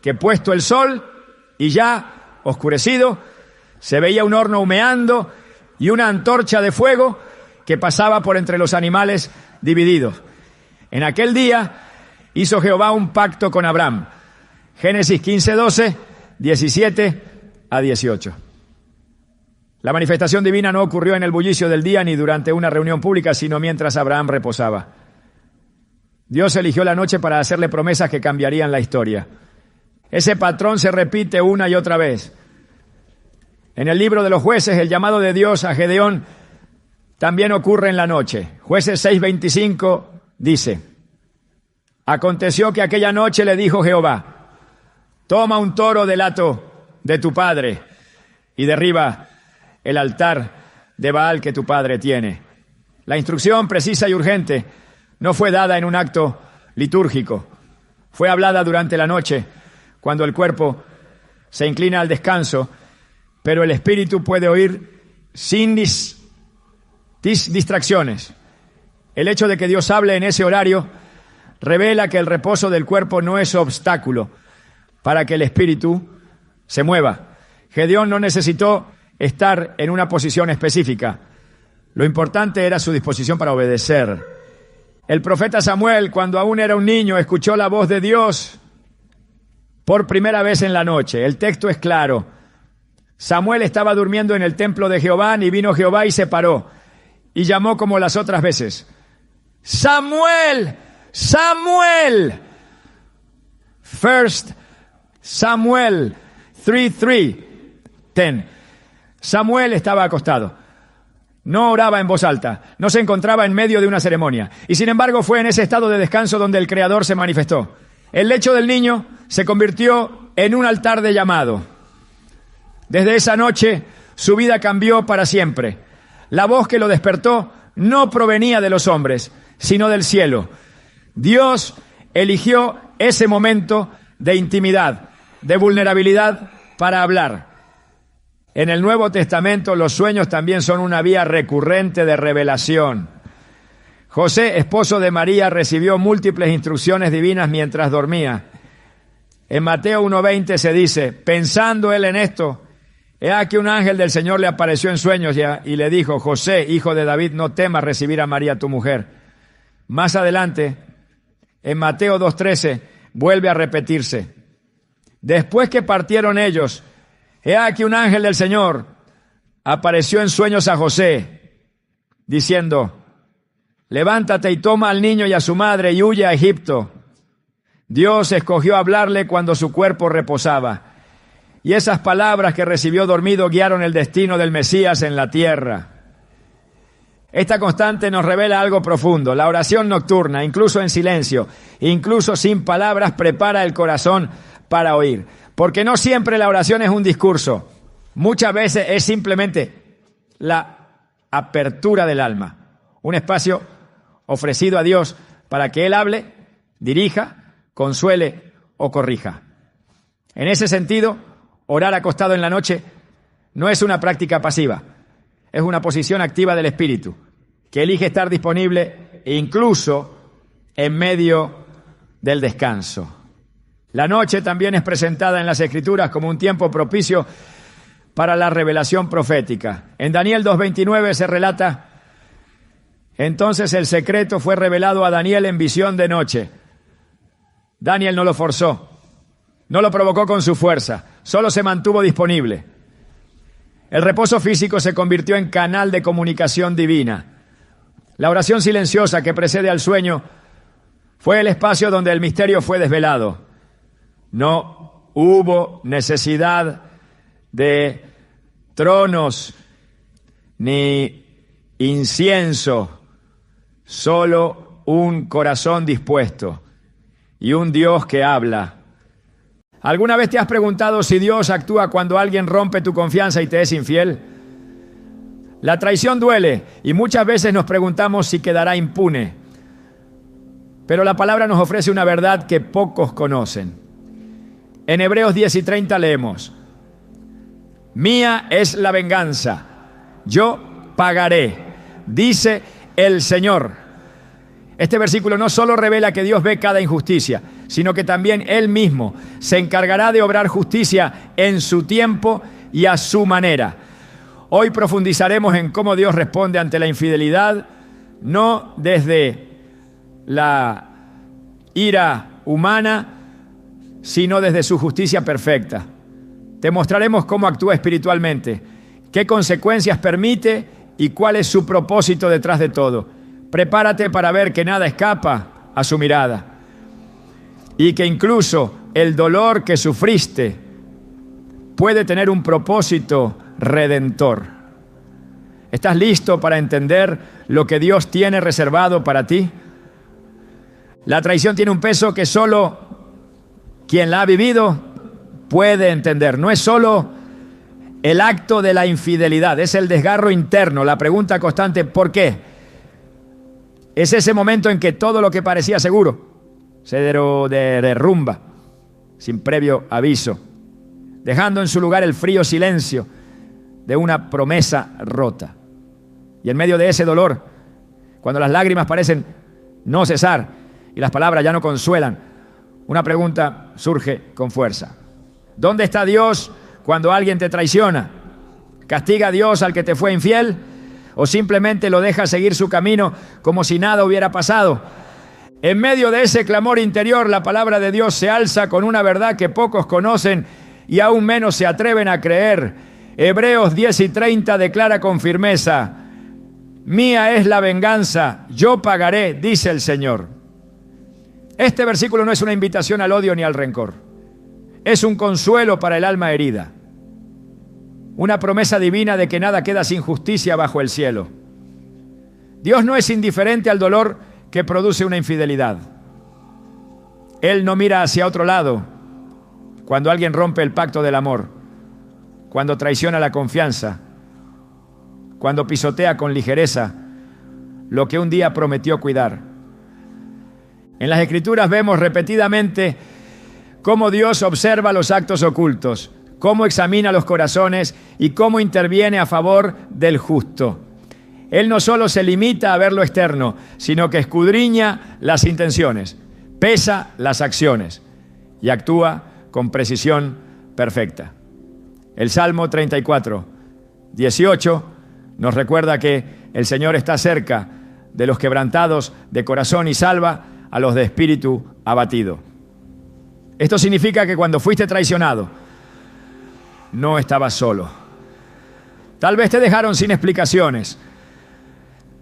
que puesto el sol y ya oscurecido, se veía un horno humeando y una antorcha de fuego que pasaba por entre los animales divididos. En aquel día hizo Jehová un pacto con Abraham. Génesis 15:12, 17 a 18. La manifestación divina no ocurrió en el bullicio del día ni durante una reunión pública, sino mientras Abraham reposaba. Dios eligió la noche para hacerle promesas que cambiarían la historia. Ese patrón se repite una y otra vez. En el libro de los jueces, el llamado de Dios a Gedeón también ocurre en la noche. Jueces 6:25 dice: aconteció que aquella noche le dijo Jehová: toma un toro del hato de tu padre y derriba el altar de Baal que tu padre tiene. La instrucción precisa y urgente no fue dada en un acto litúrgico. Fue hablada durante la noche, cuando el cuerpo se inclina al descanso, pero el espíritu puede oír sin distracciones. El hecho de que Dios hable en ese horario revela que el reposo del cuerpo no es obstáculo para que el espíritu se mueva. Gedeón no necesitó estar en una posición específica. Lo importante era su disposición para obedecer. El profeta Samuel, cuando aún era un niño, escuchó la voz de Dios por primera vez en la noche. El texto es claro. Samuel estaba durmiendo en el templo de Jehová, y vino Jehová y se paró, y llamó como las otras veces: ¡Samuel! ¡Samuel! First Samuel 3:10. Samuel estaba acostado. No oraba en voz alta, no se encontraba en medio de una ceremonia, y sin embargo fue en ese estado de descanso donde el Creador se manifestó. El lecho del niño se convirtió en un altar de llamado. Desde esa noche su vida cambió para siempre. La voz que lo despertó no provenía de los hombres, sino del cielo. Dios eligió ese momento de intimidad, de vulnerabilidad para hablar. En el Nuevo Testamento los sueños también son una vía recurrente de revelación. José, esposo de María, recibió múltiples instrucciones divinas mientras dormía. En Mateo 1:20 se dice: pensando él en esto, he aquí un ángel del Señor le apareció en sueños y le dijo: José, hijo de David, no temas recibir a María tu mujer. Más adelante, en Mateo 2:13, vuelve a repetirse: después que partieron ellos, he aquí un ángel del Señor apareció en sueños a José, diciendo: levántate y toma al niño y a su madre y huye a Egipto. Dios escogió hablarle cuando su cuerpo reposaba, y esas palabras que recibió dormido guiaron el destino del Mesías en la tierra. Esta constante nos revela algo profundo. La oración nocturna, incluso en silencio, incluso sin palabras, prepara el corazón para oír. Porque no siempre la oración es un discurso. Muchas veces es simplemente la apertura del alma. Un espacio ofrecido a Dios para que Él hable, dirija, consuele o corrija. En ese sentido, orar acostado en la noche no es una práctica pasiva. Es una posición activa del espíritu, que elige estar disponible incluso en medio del descanso. La noche también es presentada en las Escrituras como un tiempo propicio para la revelación profética. En Daniel 2:29 se relata: entonces el secreto fue revelado a Daniel en visión de noche. Daniel no lo forzó, no lo provocó con su fuerza, solo se mantuvo disponible. El reposo físico se convirtió en canal de comunicación divina. La oración silenciosa que precede al sueño fue el espacio donde el misterio fue desvelado. No hubo necesidad de tronos ni incienso, solo un corazón dispuesto y un Dios que habla. ¿Alguna vez te has preguntado si Dios actúa cuando alguien rompe tu confianza y te es infiel? La traición duele y muchas veces nos preguntamos si quedará impune. Pero la palabra nos ofrece una verdad que pocos conocen. En Hebreos 10:30 leemos: mía es la venganza, yo pagaré, dice el Señor. Este versículo no solo revela que Dios ve cada injusticia, sino que también Él mismo se encargará de obrar justicia en su tiempo y a su manera. Hoy profundizaremos en cómo Dios responde ante la infidelidad, no desde la ira humana, sino desde su justicia perfecta. Te mostraremos cómo actúa espiritualmente, qué consecuencias permite y cuál es su propósito detrás de todo. Prepárate para ver que nada escapa a su mirada y que incluso el dolor que sufriste puede tener un propósito redentor. ¿Estás listo para entender lo que Dios tiene reservado para ti? La traición tiene un peso que solo quien la ha vivido puede entender. No es solo el acto de la infidelidad, es el desgarro interno, la pregunta constante, ¿por qué? Es ese momento en que todo lo que parecía seguro se derrumba sin previo aviso, dejando en su lugar el frío silencio de una promesa rota. Y en medio de ese dolor, cuando las lágrimas parecen no cesar y las palabras ya no consuelan, una pregunta surge con fuerza. ¿Dónde está Dios cuando alguien te traiciona? ¿Castiga a Dios al que te fue infiel? ¿O simplemente lo deja seguir su camino como si nada hubiera pasado? En medio de ese clamor interior, la palabra de Dios se alza con una verdad que pocos conocen y aún menos se atreven a creer. Hebreos 10:30 declara con firmeza: mía es la venganza, yo pagaré, dice el Señor. Este versículo no es una invitación al odio ni al rencor. Es un consuelo para el alma herida. Una promesa divina de que nada queda sin justicia bajo el cielo. Dios no es indiferente al dolor que produce una infidelidad. Él no mira hacia otro lado cuando alguien rompe el pacto del amor, cuando traiciona la confianza, cuando pisotea con ligereza lo que un día prometió cuidar. En las Escrituras vemos repetidamente cómo Dios observa los actos ocultos, cómo examina los corazones y cómo interviene a favor del justo. Él no solo se limita a ver lo externo, sino que escudriña las intenciones, pesa las acciones y actúa con precisión perfecta. El Salmo 34:18 nos recuerda que el Señor está cerca de los quebrantados de corazón y salva a los de espíritu abatido. Esto significa que cuando fuiste traicionado, no estabas solo. Tal vez te dejaron sin explicaciones.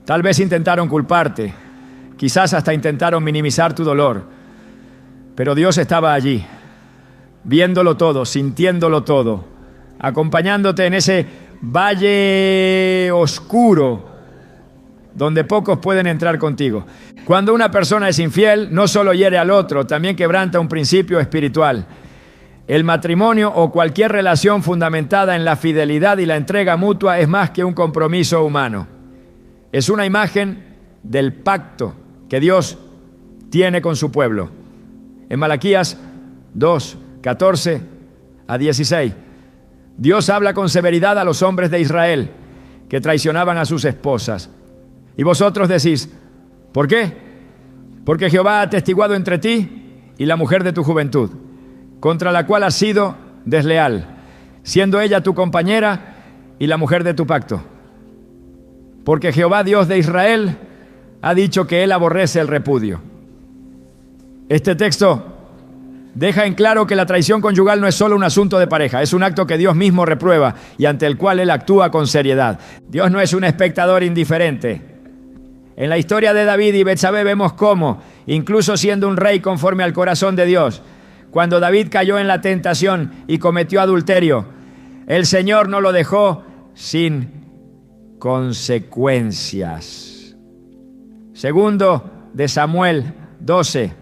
Tal vez intentaron culparte. Quizás hasta intentaron minimizar tu dolor. Pero Dios estaba allí, viéndolo todo, sintiéndolo todo, acompañándote en ese valle oscuro donde pocos pueden entrar contigo. Cuando una persona es infiel, no solo hiere al otro, también quebranta un principio espiritual. El matrimonio o cualquier relación fundamentada en la fidelidad y la entrega mutua es más que un compromiso humano. Es una imagen del pacto que Dios tiene con su pueblo. En Malaquías 2:14-16, Dios habla con severidad a los hombres de Israel que traicionaban a sus esposas. Y vosotros decís, ¿por qué? Porque Jehová ha atestiguado entre ti y la mujer de tu juventud, contra la cual has sido desleal, siendo ella tu compañera y la mujer de tu pacto. Porque Jehová, Dios de Israel, ha dicho que Él aborrece el repudio. Este texto deja en claro que la traición conyugal no es solo un asunto de pareja, es un acto que Dios mismo reprueba y ante el cual Él actúa con seriedad. Dios no es un espectador indiferente. En la historia de David y Betsabé vemos cómo, incluso siendo un rey conforme al corazón de Dios, cuando David cayó en la tentación y cometió adulterio, el Señor no lo dejó sin consecuencias. Segundo de Samuel 12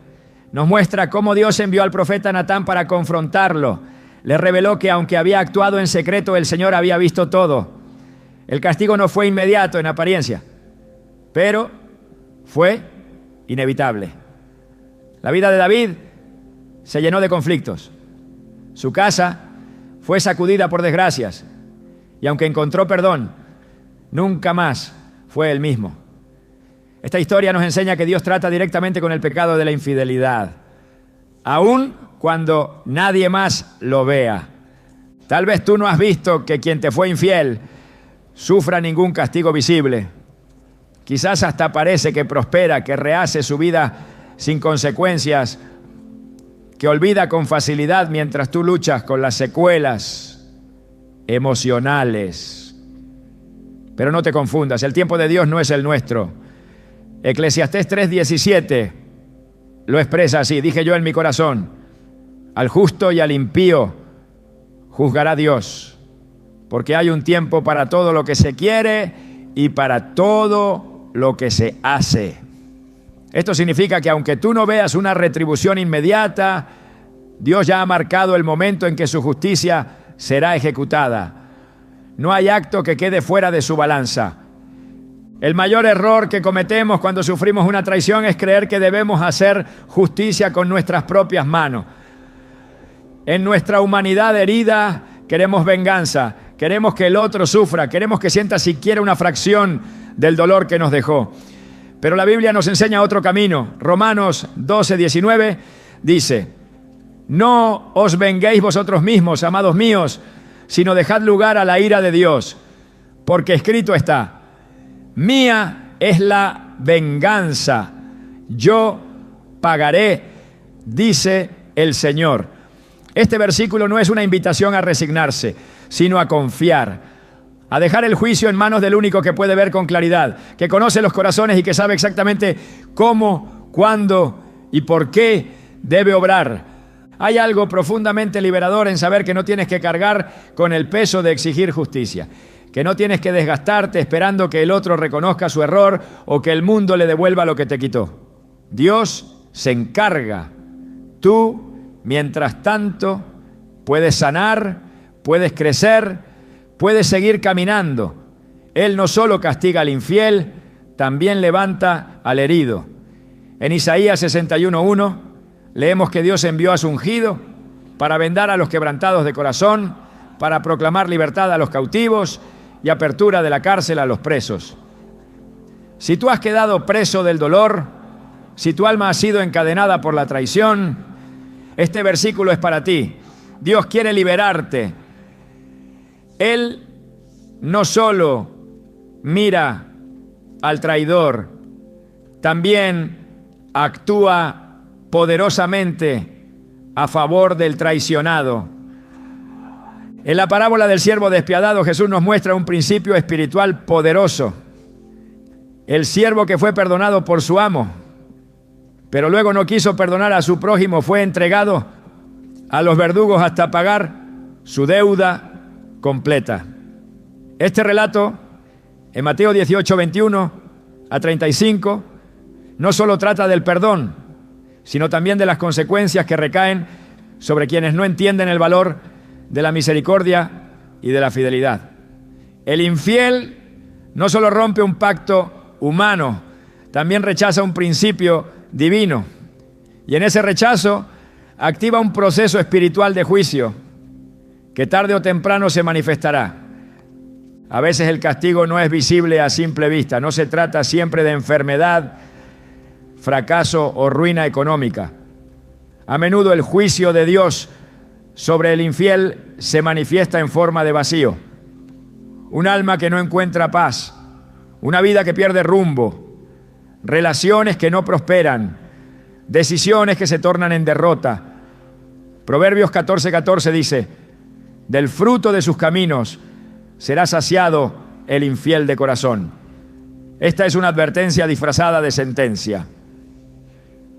nos muestra cómo Dios envió al profeta Natán para confrontarlo. Le reveló que aunque había actuado en secreto, el Señor había visto todo. El castigo no fue inmediato en apariencia, pero fue inevitable. La vida de David se llenó de conflictos. Su casa fue sacudida por desgracias y aunque encontró perdón, nunca más fue el mismo. Esta historia nos enseña que Dios trata directamente con el pecado de la infidelidad, aun cuando nadie más lo vea. Tal vez tú no has visto que quien te fue infiel sufra ningún castigo visible. Quizás hasta parece que prospera, que rehace su vida sin consecuencias, que olvida con facilidad mientras tú luchas con las secuelas emocionales. Pero no te confundas, el tiempo de Dios no es el nuestro. Eclesiastés 3:17 lo expresa así: dije yo en mi corazón, al justo y al impío juzgará Dios, porque hay un tiempo para todo lo que se quiere y para todo lo que se hace. Esto significa que aunque tú no veas una retribución inmediata, Dios ya ha marcado el momento en que su justicia será ejecutada. No hay acto que quede fuera de su balanza. El mayor error que cometemos cuando sufrimos una traición es creer que debemos hacer justicia con nuestras propias manos. En nuestra humanidad herida queremos venganza, queremos que el otro sufra, queremos que sienta siquiera una fracción del dolor que nos dejó. Pero la Biblia nos enseña otro camino. Romanos 12:19 dice: no os venguéis vosotros mismos, amados míos, sino dejad lugar a la ira de Dios, porque escrito está: mía es la venganza, yo pagaré, dice el Señor. Este versículo no es una invitación a resignarse, sino a confiar, a dejar el juicio en manos del único que puede ver con claridad, que conoce los corazones y que sabe exactamente cómo, cuándo y por qué debe obrar. Hay algo profundamente liberador en saber que no tienes que cargar con el peso de exigir justicia, que no tienes que desgastarte esperando que el otro reconozca su error o que el mundo le devuelva lo que te quitó. Dios se encarga. Tú, mientras tanto, puedes sanar, puedes crecer, puedes seguir caminando. Él no solo castiga al infiel, también levanta al herido. En Isaías 61:1 leemos que Dios envió a su ungido para vendar a los quebrantados de corazón, para proclamar libertad a los cautivos y apertura de la cárcel a los presos. Si tú has quedado preso del dolor, si tu alma ha sido encadenada por la traición, este versículo es para ti. Dios quiere liberarte. Él no solo mira al traidor, también actúa poderosamente a favor del traicionado. En la parábola del siervo despiadado, Jesús nos muestra un principio espiritual poderoso. El siervo que fue perdonado por su amo, pero luego no quiso perdonar a su prójimo, fue entregado a los verdugos hasta pagar su deuda completa. Este relato, en Mateo 18:21-35, no solo trata del perdón, sino también de las consecuencias que recaen sobre quienes no entienden el valor de la misericordia y de la fidelidad. El infiel no solo rompe un pacto humano, también rechaza un principio divino. Y en ese rechazo activa un proceso espiritual de juicio que tarde o temprano se manifestará. A veces el castigo no es visible a simple vista, no se trata siempre de enfermedad, fracaso o ruina económica. A menudo el juicio de Dios sobre el infiel se manifiesta en forma de vacío. Un alma que no encuentra paz, una vida que pierde rumbo, relaciones que no prosperan, decisiones que se tornan en derrota. Proverbios 14:14 dice: del fruto de sus caminos será saciado el infiel de corazón. Esta es una advertencia disfrazada de sentencia.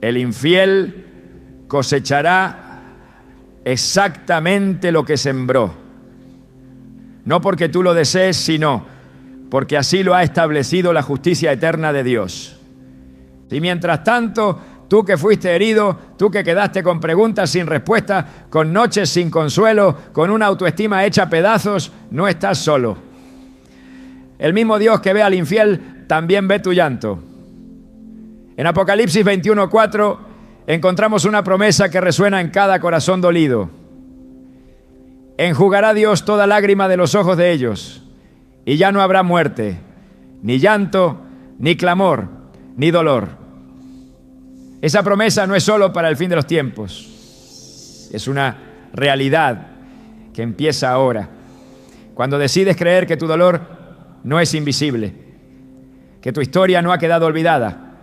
El infiel cosechará exactamente lo que sembró. No porque tú lo desees, sino porque así lo ha establecido la justicia eterna de Dios. Y mientras tanto, tú que fuiste herido, tú que quedaste con preguntas sin respuesta, con noches sin consuelo, con una autoestima hecha pedazos, no estás solo. El mismo Dios que ve al infiel también ve tu llanto. En Apocalipsis 21:4 encontramos una promesa que resuena en cada corazón dolido. Enjugará Dios toda lágrima de los ojos de ellos, y ya no habrá muerte, ni llanto, ni clamor, ni dolor. Esa promesa no es solo para el fin de los tiempos, es una realidad que empieza ahora. Cuando decides creer que tu dolor no es invisible, que tu historia no ha quedado olvidada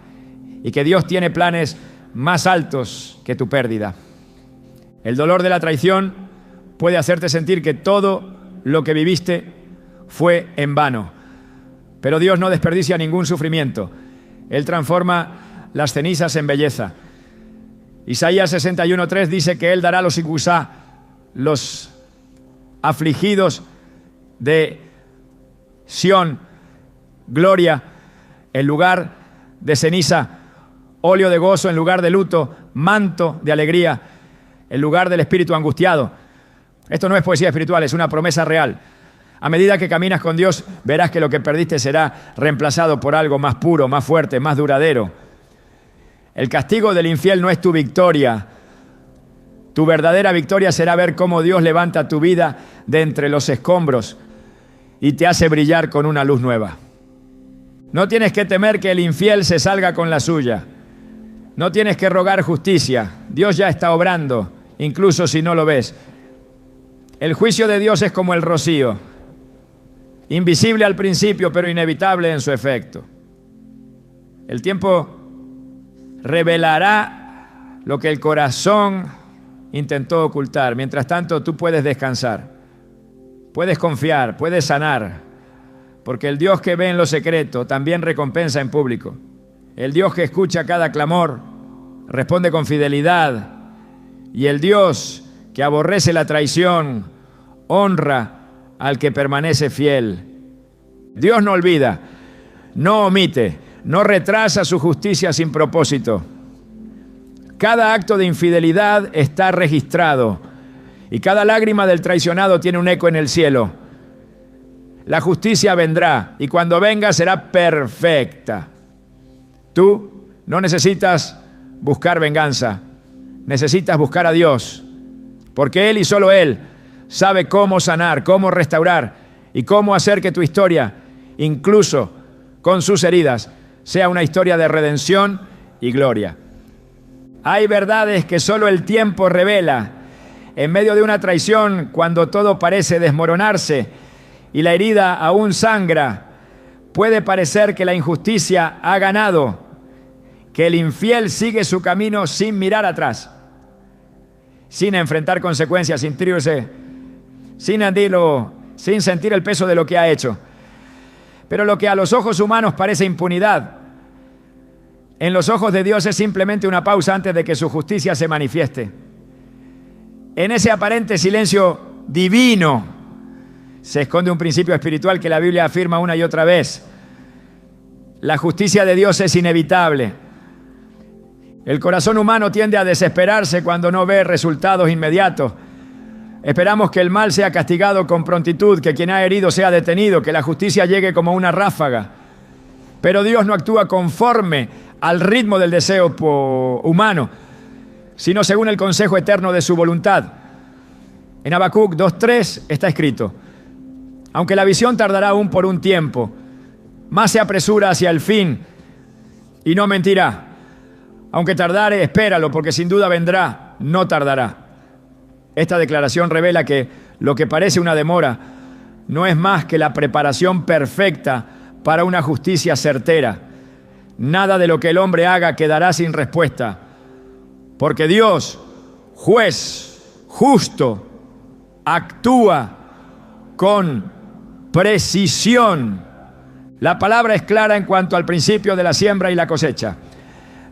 y que Dios tiene planes más altos que tu pérdida. El dolor de la traición puede hacerte sentir que todo lo que viviste fue en vano, pero Dios no desperdicia ningún sufrimiento. Él transforma las cenizas en belleza. Isaías 61:3 dice que Él dará a los Igusá, los afligidos de Sión, gloria en lugar de ceniza, óleo de gozo en lugar de luto, manto de alegría en lugar del espíritu angustiado. Esto no es poesía espiritual, es una promesa real. A medida que caminas con Dios, verás que lo que perdiste será reemplazado por algo más puro, más fuerte, más duradero. El castigo del infiel no es tu victoria. Tu verdadera victoria será ver cómo Dios levanta tu vida de entre los escombros y te hace brillar con una luz nueva. No tienes que temer que el infiel se salga con la suya. No tienes que rogar justicia. Dios ya está obrando, incluso si no lo ves. El juicio de Dios es como el rocío, invisible al principio, pero inevitable en su efecto. El tiempo revelará lo que el corazón intentó ocultar. Mientras tanto, tú puedes descansar, puedes confiar, puedes sanar, porque el Dios que ve en lo secreto también recompensa en público. El Dios que escucha cada clamor responde con fidelidad, y el Dios que aborrece la traición honra al que permanece fiel. Dios no olvida, no omite, no retrasa su justicia sin propósito. Cada acto de infidelidad está registrado y cada lágrima del traicionado tiene un eco en el cielo. La justicia vendrá y cuando venga será perfecta. Tú no necesitas buscar venganza, necesitas buscar a Dios, porque Él y solo Él sabe cómo sanar, cómo restaurar y cómo hacer que tu historia, incluso con sus heridas, sea una historia de redención y gloria. Hay verdades que solo el tiempo revela. En medio de una traición, cuando todo parece desmoronarse y la herida aún sangra, puede parecer que la injusticia ha ganado, que el infiel sigue su camino sin mirar atrás, sin enfrentar consecuencias, sin sentir el peso de lo que ha hecho. Pero lo que a los ojos humanos parece impunidad, en los ojos de Dios es simplemente una pausa antes de que su justicia se manifieste. En ese aparente silencio divino se esconde un principio espiritual que la Biblia afirma una y otra vez. La justicia de Dios es inevitable. El corazón humano tiende a desesperarse cuando no ve resultados inmediatos. Esperamos que el mal sea castigado con prontitud, que quien ha herido sea detenido, que la justicia llegue como una ráfaga. Pero Dios no actúa conforme al ritmo del deseo humano, sino según el consejo eterno de su voluntad. En Habacuc 2:3 está escrito: aunque la visión tardará aún por un tiempo, más se apresura hacia el fin y no mentirá. Aunque tardare, espéralo, porque sin duda vendrá, no tardará. Esta declaración revela que lo que parece una demora no es más que la preparación perfecta para una justicia certera. Nada de lo que el hombre haga quedará sin respuesta, porque Dios, juez justo, actúa con precisión. La palabra es clara en cuanto al principio de la siembra y la cosecha.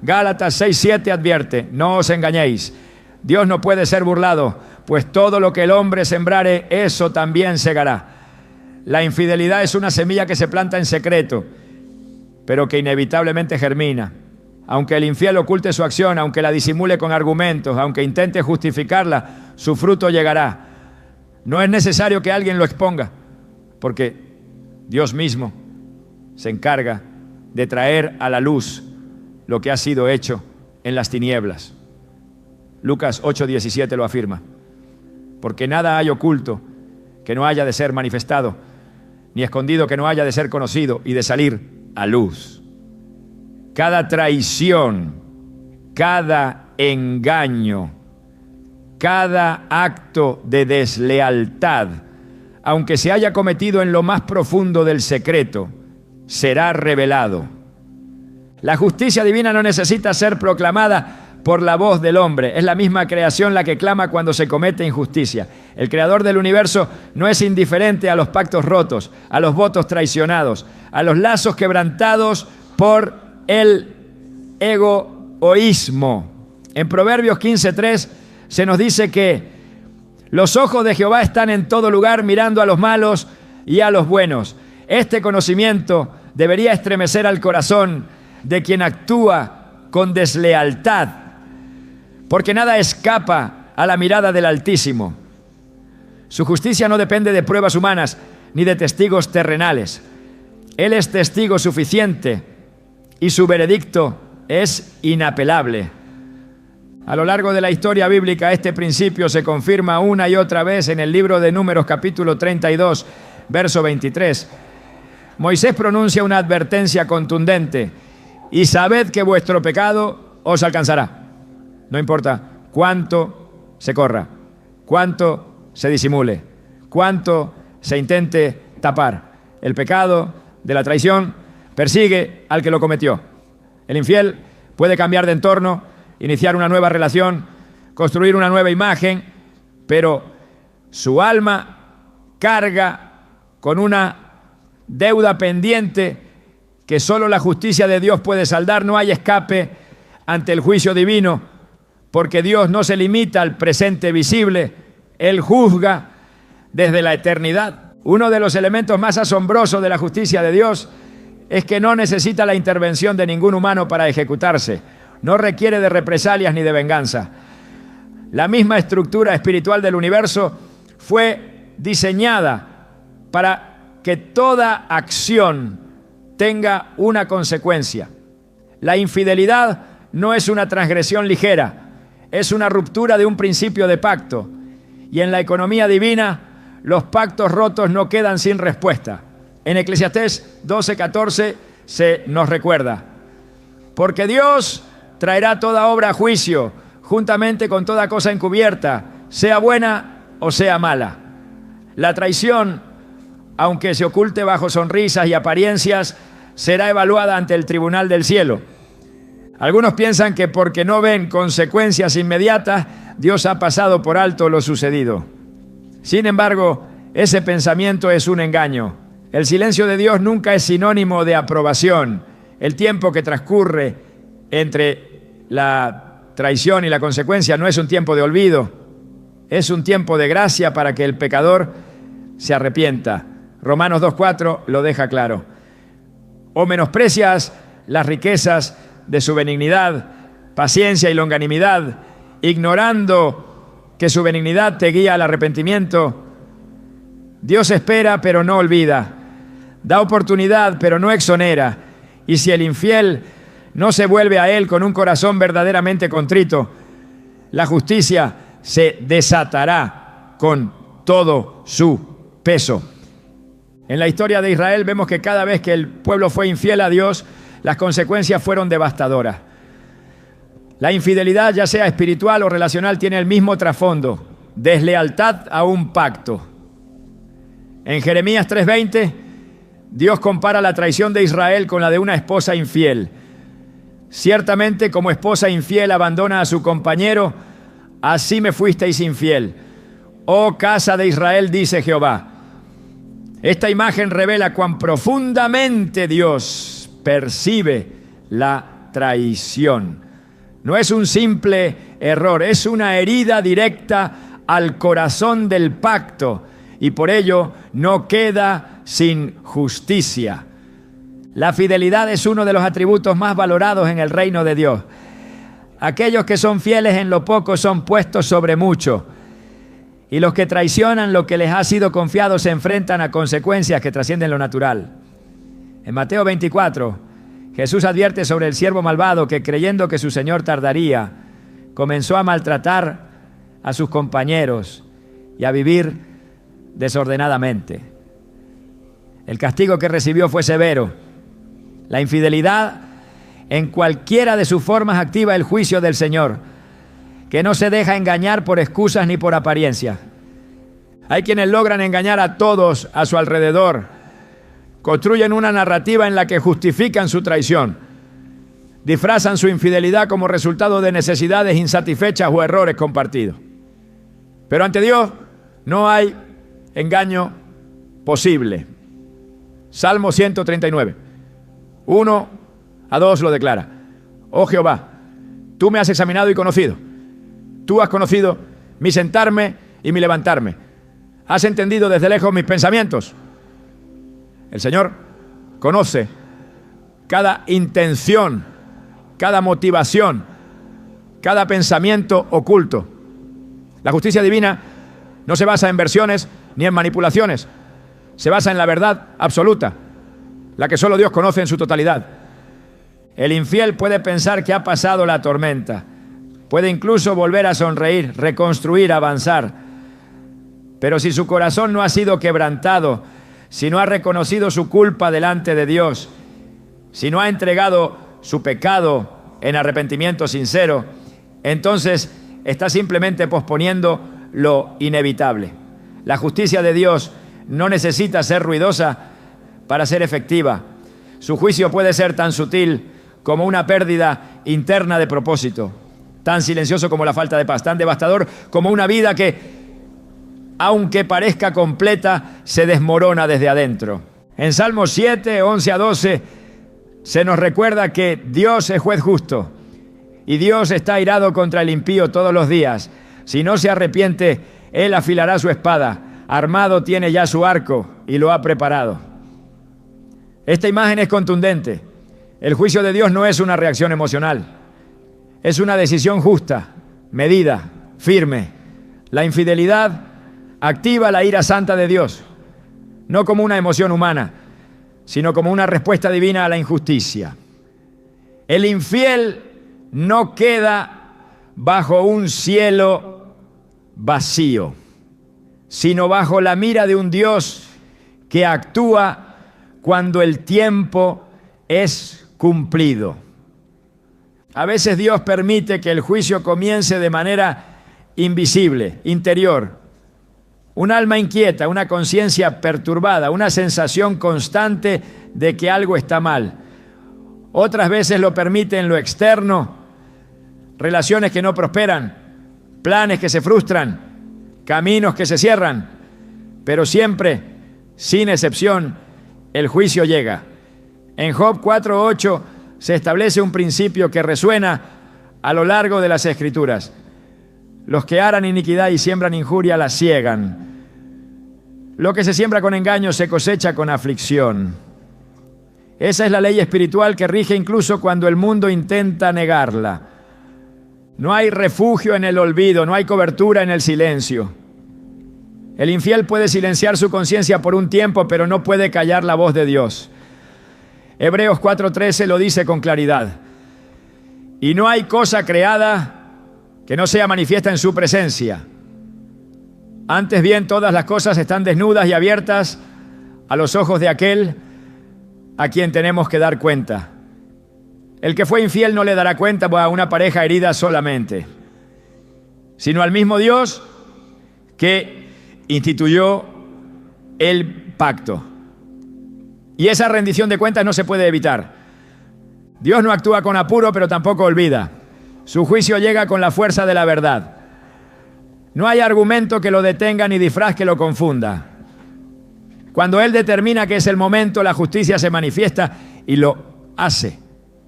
Gálatas 6:7 advierte: no os engañéis, Dios no puede ser burlado, pues todo lo que el hombre sembrare, eso también segará. La infidelidad es una semilla que se planta en secreto, pero que inevitablemente germina. Aunque el infiel oculte su acción, aunque la disimule con argumentos, aunque intente justificarla, su fruto llegará. No es necesario que alguien lo exponga, porque Dios mismo se encarga de traer a la luz lo que ha sido hecho en las tinieblas. Lucas 8:17 lo afirma: porque nada hay oculto que no haya de ser manifestado, ni escondido que no haya de ser conocido y de salir a luz. cada traición, cada engaño, cada acto de deslealtad, aunque se haya cometido en lo más profundo del secreto, será revelado. La justicia divina no necesita ser proclamada por la voz del hombre. Es la misma creación la que clama cuando se comete injusticia. El creador del universo no es indiferente a los pactos rotos, a los votos traicionados, a los lazos quebrantados por el egoísmo. En Proverbios 15:3 se nos dice que los ojos de Jehová están en todo lugar, mirando a los malos y a los buenos. Este conocimiento debería estremecer al corazón de quien actúa con deslealtad, porque nada escapa a la mirada del Altísimo. Su justicia no depende de pruebas humanas ni de testigos terrenales. Él es testigo suficiente y su veredicto es inapelable. A lo largo de la historia bíblica, este principio se confirma una y otra vez en el libro de Números, capítulo 32, verso 23. Moisés pronuncia una advertencia contundente: y sabed que vuestro pecado os alcanzará. No importa cuánto se corra, cuánto se disimule, cuánto se intente tapar. El pecado de la traición persigue al que lo cometió. El infiel puede cambiar de entorno, iniciar una nueva relación, construir una nueva imagen, pero su alma carga con una deuda pendiente que solo la justicia de Dios puede saldar. No hay escape ante el juicio divino, porque Dios no se limita al presente visible, Él juzga desde la eternidad. Uno de los elementos más asombrosos de la justicia de Dios es que no necesita la intervención de ningún humano para ejecutarse. No requiere de represalias ni de venganza. La misma estructura espiritual del universo fue diseñada para que toda acción tenga una consecuencia. La infidelidad no es una transgresión ligera, es una ruptura de un principio de pacto. Y en la economía divina, los pactos rotos no quedan sin respuesta. En Eclesiastés 12:14 se nos recuerda: porque Dios traerá toda obra a juicio, juntamente con toda cosa encubierta, sea buena o sea mala. La traición, aunque se oculte bajo sonrisas y apariencias, será evaluada ante el tribunal del cielo. Algunos piensan que porque no ven consecuencias inmediatas, Dios ha pasado por alto lo sucedido. Sin embargo, ese pensamiento es un engaño. El silencio de Dios nunca es sinónimo de aprobación. El tiempo que transcurre entre la traición y la consecuencia no es un tiempo de olvido, es un tiempo de gracia para que el pecador se arrepienta. Romanos 2:4 lo deja claro. O menosprecias las riquezas de su benignidad, paciencia y longanimidad, ignorando que su benignidad te guía al arrepentimiento. Dios espera, pero no olvida. Da oportunidad, pero no exonera. Y si el infiel no se vuelve a Él con un corazón verdaderamente contrito, la justicia se desatará con todo su peso. En la historia de Israel vemos que cada vez que el pueblo fue infiel a Dios, las consecuencias fueron devastadoras. La infidelidad, ya sea espiritual o relacional, tiene el mismo trasfondo: deslealtad a un pacto. En Jeremías 3:20, Dios compara la traición de Israel con la de una esposa infiel. Ciertamente, como esposa infiel abandona a su compañero, así me fuisteis infiel, oh casa de Israel, dice Jehová. Esta imagen revela cuán profundamente Dios percibe la traición. No es un simple error, es una herida directa al corazón del pacto, y por ello no queda sin justicia. La fidelidad es uno de los atributos más valorados en el reino de Dios. Aquellos que son fieles en lo poco son puestos sobre mucho, y los que traicionan lo que les ha sido confiado se enfrentan a consecuencias que trascienden lo natural. En Mateo 24, Jesús advierte sobre el siervo malvado que, creyendo que su señor tardaría, comenzó a maltratar a sus compañeros y a vivir desordenadamente. El castigo que recibió fue severo. La infidelidad en cualquiera de sus formas activa el juicio del Señor, que no se deja engañar por excusas ni por apariencia. Hay quienes logran engañar a todos a su alrededor, construyen una narrativa en la que justifican su traición, disfrazan su infidelidad como resultado de necesidades insatisfechas o errores compartidos. Pero ante Dios no hay engaño posible. Salmo 139, 1-2 lo declara. Oh Jehová, tú me has examinado y conocido. Tú has conocido mi sentarme y mi levantarme. Has entendido desde lejos mis pensamientos. El Señor conoce cada intención, cada motivación, cada pensamiento oculto. La justicia divina no se basa en versiones ni en manipulaciones. Se basa en la verdad absoluta, la que solo Dios conoce en su totalidad. El infiel puede pensar que ha pasado la tormenta. Puede incluso volver a sonreír, reconstruir, avanzar. Pero si su corazón no ha sido quebrantado, si no ha reconocido su culpa delante de Dios, si no ha entregado su pecado en arrepentimiento sincero, entonces está simplemente posponiendo lo inevitable. La justicia de Dios no necesita ser ruidosa para ser efectiva. Su juicio puede ser tan sutil como una pérdida interna de propósito, tan silencioso como la falta de paz, tan devastador como una vida que, aunque parezca completa, se desmorona desde adentro. En Salmos 7, 11-12, se nos recuerda que Dios es juez justo y Dios está airado contra el impío todos los días. Si no se arrepiente, Él afilará su espada. Armado tiene ya su arco y lo ha preparado. Esta imagen es contundente. El juicio de Dios no es una reacción emocional. Es una decisión justa, medida, firme. La infidelidad activa la ira santa de Dios, no como una emoción humana, sino como una respuesta divina a la injusticia. El infiel no queda bajo un cielo vacío, sino bajo la mira de un Dios que actúa cuando el tiempo es cumplido. A veces Dios permite que el juicio comience de manera invisible, interior. Un alma inquieta, una conciencia perturbada, una sensación constante de que algo está mal. Otras veces lo permite en lo externo, relaciones que no prosperan, planes que se frustran, caminos que se cierran, pero siempre, sin excepción, el juicio llega. En Job 4:8 se establece un principio que resuena a lo largo de las Escrituras. Los que aran iniquidad y siembran injuria la ciegan. Lo que se siembra con engaño se cosecha con aflicción. Esa es la ley espiritual que rige incluso cuando el mundo intenta negarla. No hay refugio en el olvido, no hay cobertura en el silencio. El infiel puede silenciar su conciencia por un tiempo, pero no puede callar la voz de Dios. Hebreos 4:13 lo dice con claridad. Y no hay cosa creada que no sea manifiesta en su presencia. Antes bien, todas las cosas están desnudas y abiertas a los ojos de aquel a quien tenemos que dar cuenta. El que fue infiel no le dará cuenta a una pareja herida solamente, sino al mismo Dios que instituyó el pacto. Y esa rendición de cuentas no se puede evitar. Dios no actúa con apuro, pero tampoco olvida. Su juicio llega con la fuerza de la verdad. No hay argumento que lo detenga ni disfraz que lo confunda. Cuando Él determina que es el momento, la justicia se manifiesta y lo hace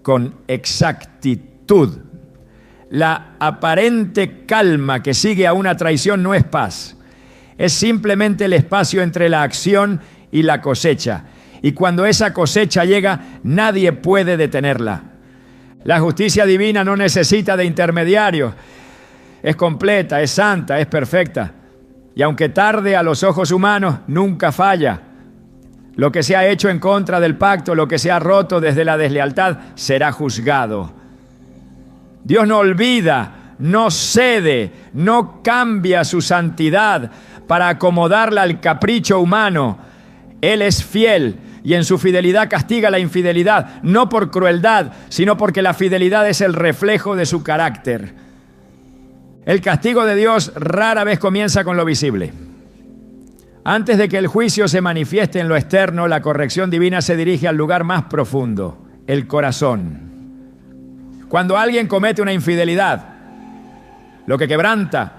con exactitud. La aparente calma que sigue a una traición no es paz. Es simplemente el espacio entre la acción y la cosecha. Y cuando esa cosecha llega, nadie puede detenerla. La justicia divina no necesita de intermediarios. Es completa, es santa, es perfecta. Y aunque tarde a los ojos humanos, nunca falla. Lo que se ha hecho en contra del pacto, lo que se ha roto desde la deslealtad, será juzgado. Dios no olvida, no cede, no cambia su santidad para acomodarla al capricho humano. Él es fiel y en su fidelidad castiga la infidelidad, no por crueldad, sino porque la fidelidad es el reflejo de su carácter. El castigo de Dios rara vez comienza con lo visible. Antes de que el juicio se manifieste en lo externo, la corrección divina se dirige al lugar más profundo, el corazón. Cuando alguien comete una infidelidad, lo que quebranta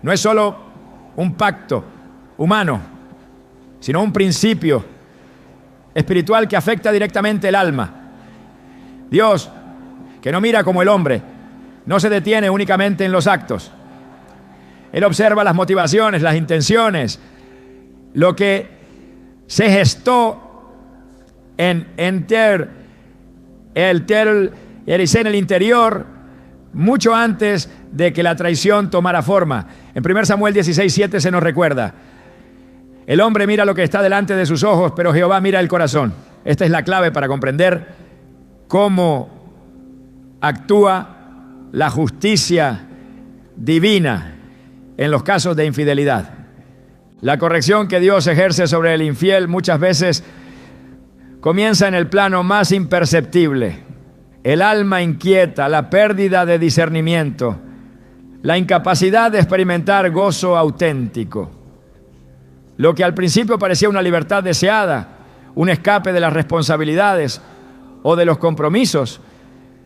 no es solo un pacto humano, sino un principio espiritual que afecta directamente el alma. Dios, que no mira como el hombre, no se detiene únicamente en los actos. Él observa las motivaciones, las intenciones, lo que se gestó en el interior mucho antes de que la traición tomara forma. En 1 Samuel 16:7 se nos recuerda: el hombre mira lo que está delante de sus ojos, pero Jehová mira el corazón. Esta es la clave para comprender cómo actúa la justicia divina en los casos de infidelidad. La corrección que Dios ejerce sobre el infiel muchas veces comienza en el plano más imperceptible. El alma inquieta, la pérdida de discernimiento, la incapacidad de experimentar gozo auténtico. Lo que al principio parecía una libertad deseada, un escape de las responsabilidades o de los compromisos,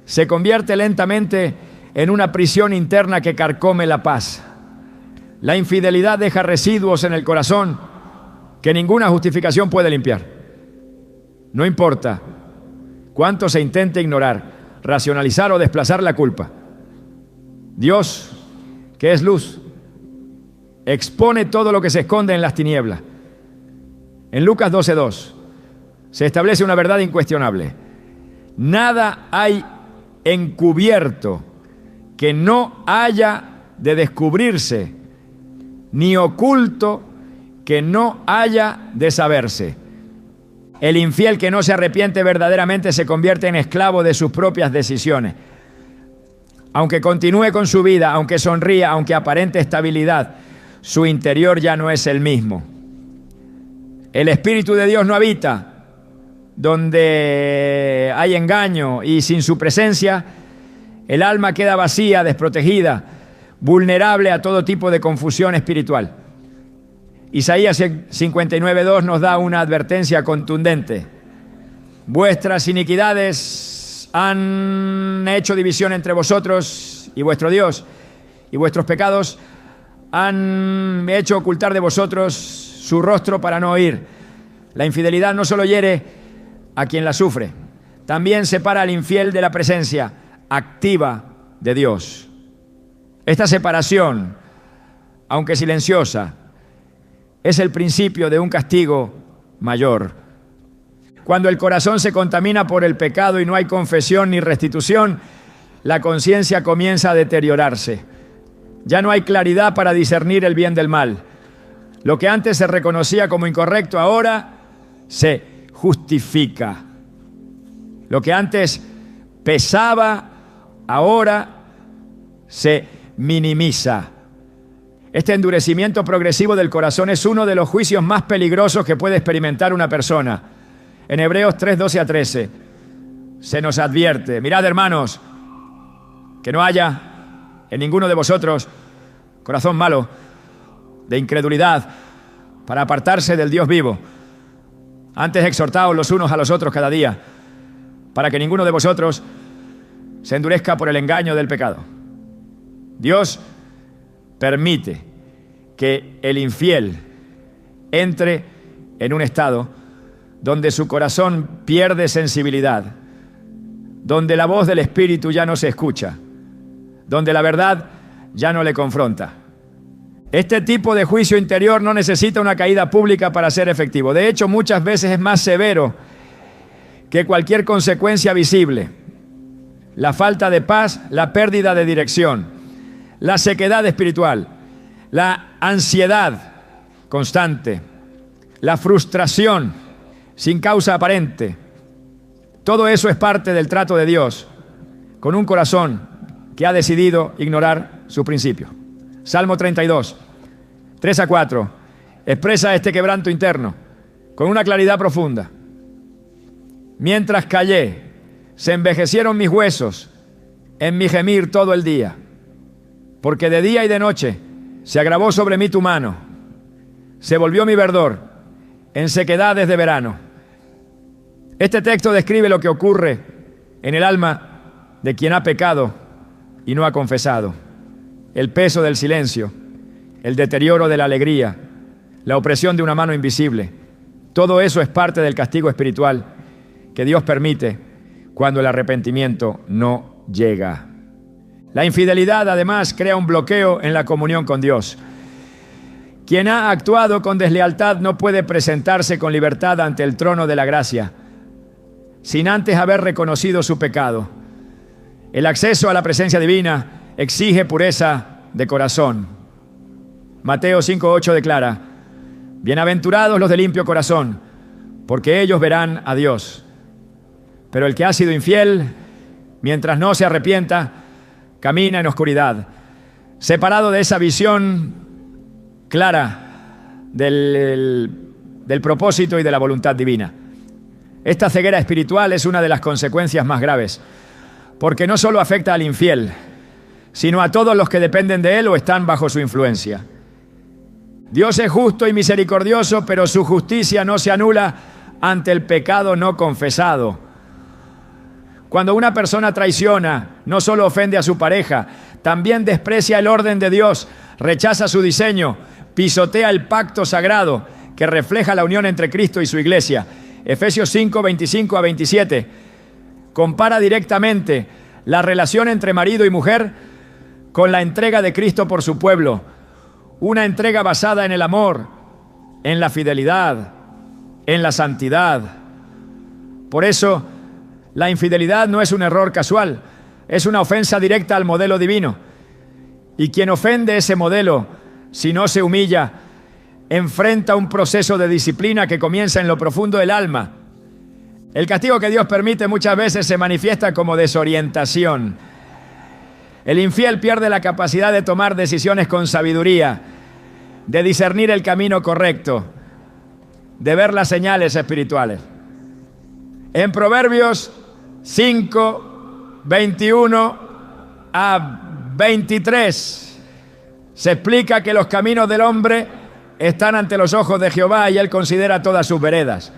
se convierte lentamente en una prisión interna que carcome la paz. La infidelidad deja residuos en el corazón que ninguna justificación puede limpiar. No importa cuánto se intente ignorar, racionalizar o desplazar la culpa. Dios, que es luz, expone todo lo que se esconde en las tinieblas. En Lucas 12:2 se establece una verdad incuestionable: nada hay encubierto que no haya de descubrirse, ni oculto que no haya de saberse. El infiel que no se arrepiente verdaderamente se convierte en esclavo de sus propias decisiones. Aunque continúe con su vida, aunque sonría, aunque aparente estabilidad, su interior ya no es el mismo. El Espíritu de Dios no habita donde hay engaño, y sin su presencia el alma queda vacía, desprotegida, vulnerable a todo tipo de confusión espiritual. Isaías 59:2 nos da una advertencia contundente: vuestras iniquidades han hecho división entre vosotros y vuestro Dios, y vuestros pecados han hecho ocultar de vosotros su rostro para no oír. La infidelidad no solo hiere a quien la sufre, también separa al infiel de la presencia activa de Dios. Esta separación, aunque silenciosa, es el principio de un castigo mayor. Cuando el corazón se contamina por el pecado y no hay confesión ni restitución, la conciencia comienza a deteriorarse. Ya no hay claridad para discernir el bien del mal. Lo que antes se reconocía como incorrecto ahora se justifica. Lo que antes pesaba ahora se minimiza. Este endurecimiento progresivo del corazón es uno de los juicios más peligrosos que puede experimentar una persona. En Hebreos 3:12-13 se nos advierte: mirad, hermanos, que no haya en ninguno de vosotros corazón malo de incredulidad para apartarse del Dios vivo. Antes exhortaos los unos a los otros cada día, para que ninguno de vosotros se endurezca por el engaño del pecado. Dios permite que el infiel entre en un estado donde su corazón pierde sensibilidad, donde la voz del Espíritu ya no se escucha, donde la verdad ya no le confronta. Este tipo de juicio interior no necesita una caída pública para ser efectivo. De hecho, muchas veces es más severo que cualquier consecuencia visible. La falta de paz, la pérdida de dirección, la sequedad espiritual, la ansiedad constante, la frustración sin causa aparente. Todo eso es parte del trato de Dios con un corazón que ha decidido ignorar su principio. Salmo 32, 3-4, expresa este quebranto interno con una claridad profunda. Mientras callé, se envejecieron mis huesos en mi gemir todo el día, porque de día y de noche se agravó sobre mí tu mano, se volvió mi verdor en sequedades de verano. Este texto describe lo que ocurre en el alma de quien ha pecado y no ha confesado. El peso del silencio, el deterioro de la alegría, la opresión de una mano invisible. Todo eso es parte del castigo espiritual que Dios permite cuando el arrepentimiento no llega. La infidelidad, además, crea un bloqueo en la comunión con Dios. Quien ha actuado con deslealtad no puede presentarse con libertad ante el trono de la gracia, sin antes haber reconocido su pecado. El acceso a la presencia divina exige pureza de corazón. Mateo 5:8 declara: bienaventurados los de limpio corazón, porque ellos verán a Dios. Pero el que ha sido infiel, mientras no se arrepienta, camina en oscuridad, separado de esa visión clara del propósito y de la voluntad divina. Esta ceguera espiritual es una de las consecuencias más graves, porque no solo afecta al infiel, sino a todos los que dependen de él o están bajo su influencia. Dios es justo y misericordioso, pero su justicia no se anula ante el pecado no confesado. Cuando una persona traiciona, no solo ofende a su pareja, también desprecia el orden de Dios, rechaza su diseño, pisotea el pacto sagrado que refleja la unión entre Cristo y su iglesia. Efesios 5:25-27 compara directamente la relación entre marido y mujer con la entrega de Cristo por su pueblo. Una entrega basada en el amor, en la fidelidad, en la santidad. Por eso, la infidelidad no es un error casual, es una ofensa directa al modelo divino. Y quien ofende ese modelo, si no se humilla, enfrenta un proceso de disciplina que comienza en lo profundo del alma. El castigo que Dios permite muchas veces se manifiesta como desorientación. El infiel pierde la capacidad de tomar decisiones con sabiduría, de discernir el camino correcto, de ver las señales espirituales. En Proverbios 5:21-23 se explica que los caminos del hombre están ante los ojos de Jehová y él considera todas sus veredas.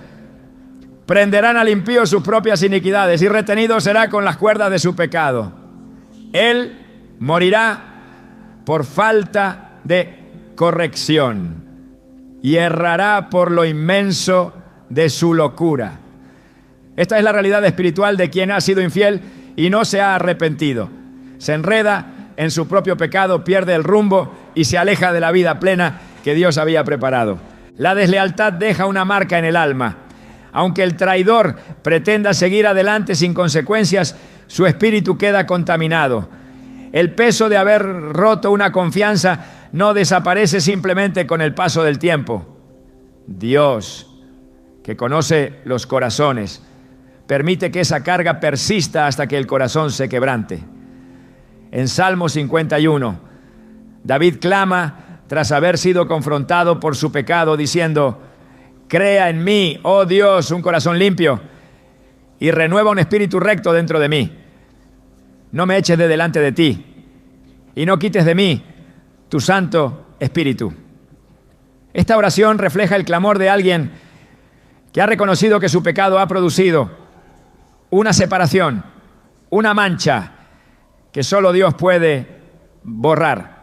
Prenderán al impío sus propias iniquidades y retenido será con las cuerdas de su pecado. Él morirá por falta de corrección y errará por lo inmenso de su locura. Esta es la realidad espiritual de quien ha sido infiel y no se ha arrepentido. Se enreda en su propio pecado, pierde el rumbo y se aleja de la vida plena que Dios había preparado. La deslealtad deja una marca en el alma. Aunque el traidor pretenda seguir adelante sin consecuencias, su espíritu queda contaminado. El peso de haber roto una confianza no desaparece simplemente con el paso del tiempo. Dios, que conoce los corazones, permite que esa carga persista hasta que el corazón se quebrante. En Salmo 51, David clama tras haber sido confrontado por su pecado, diciendo: crea en mí, oh Dios, un corazón limpio y renueva un espíritu recto dentro de mí. No me eches de delante de ti y no quites de mí tu Santo Espíritu. Esta oración refleja el clamor de alguien que ha reconocido que su pecado ha producido una separación, una mancha que solo Dios puede borrar.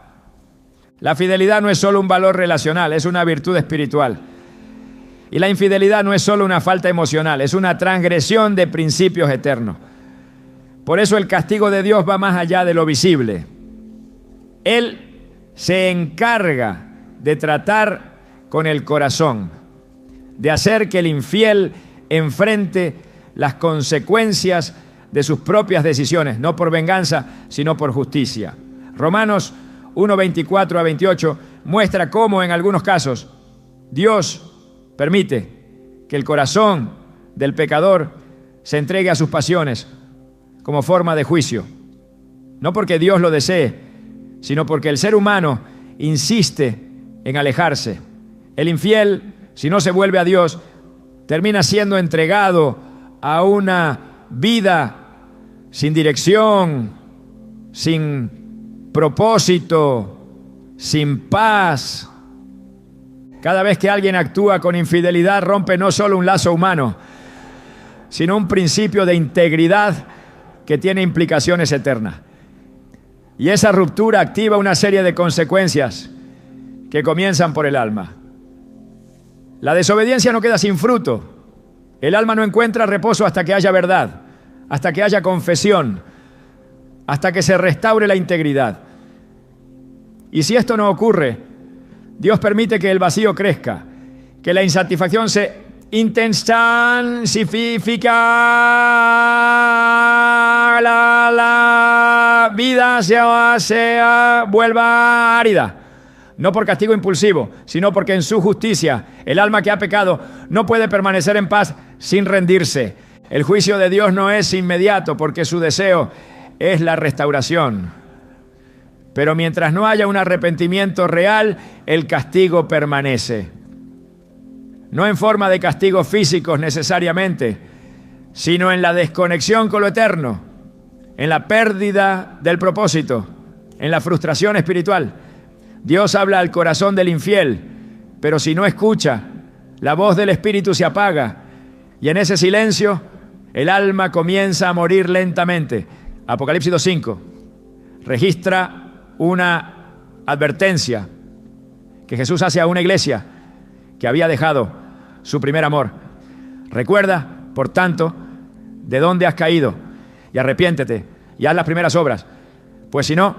La fidelidad no es solo un valor relacional, es una virtud espiritual. Y la infidelidad no es solo una falta emocional, es una transgresión de principios eternos. Por eso el castigo de Dios va más allá de lo visible. Él se encarga de tratar con el corazón, de hacer que el infiel enfrente las consecuencias de sus propias decisiones, no por venganza, sino por justicia. Romanos 1:24-28 muestra cómo en algunos casos Dios permite que el corazón del pecador se entregue a sus pasiones como forma de juicio. No porque Dios lo desee, sino porque el ser humano insiste en alejarse. El infiel, si no se vuelve a Dios, termina siendo entregado a una vida sin dirección, sin propósito, sin paz. Cada vez que alguien actúa con infidelidad, rompe no solo un lazo humano, sino un principio de integridad que tiene implicaciones eternas. Y esa ruptura activa una serie de consecuencias que comienzan por el alma. La desobediencia no queda sin fruto. El alma no encuentra reposo hasta que haya verdad, hasta que haya confesión, hasta que se restaure la integridad. Y si esto no ocurre, Dios permite que el vacío crezca, que la insatisfacción se intensifica, la vida se vuelva árida. No por castigo impulsivo, sino porque en su justicia el alma que ha pecado no puede permanecer en paz sin rendirse. El juicio de Dios no es inmediato porque su deseo es la restauración. Pero mientras no haya un arrepentimiento real, el castigo permanece. No en forma de castigos físicos necesariamente, sino en la desconexión con lo eterno, en la pérdida del propósito, en la frustración espiritual. Dios habla al corazón del infiel, pero si no escucha, la voz del Espíritu se apaga y en ese silencio el alma comienza a morir lentamente. Apocalipsis 2:5 registra una advertencia que Jesús hace a una iglesia que había dejado su primer amor. Recuerda, por tanto, de dónde has caído y arrepiéntete y haz las primeras obras, pues si no,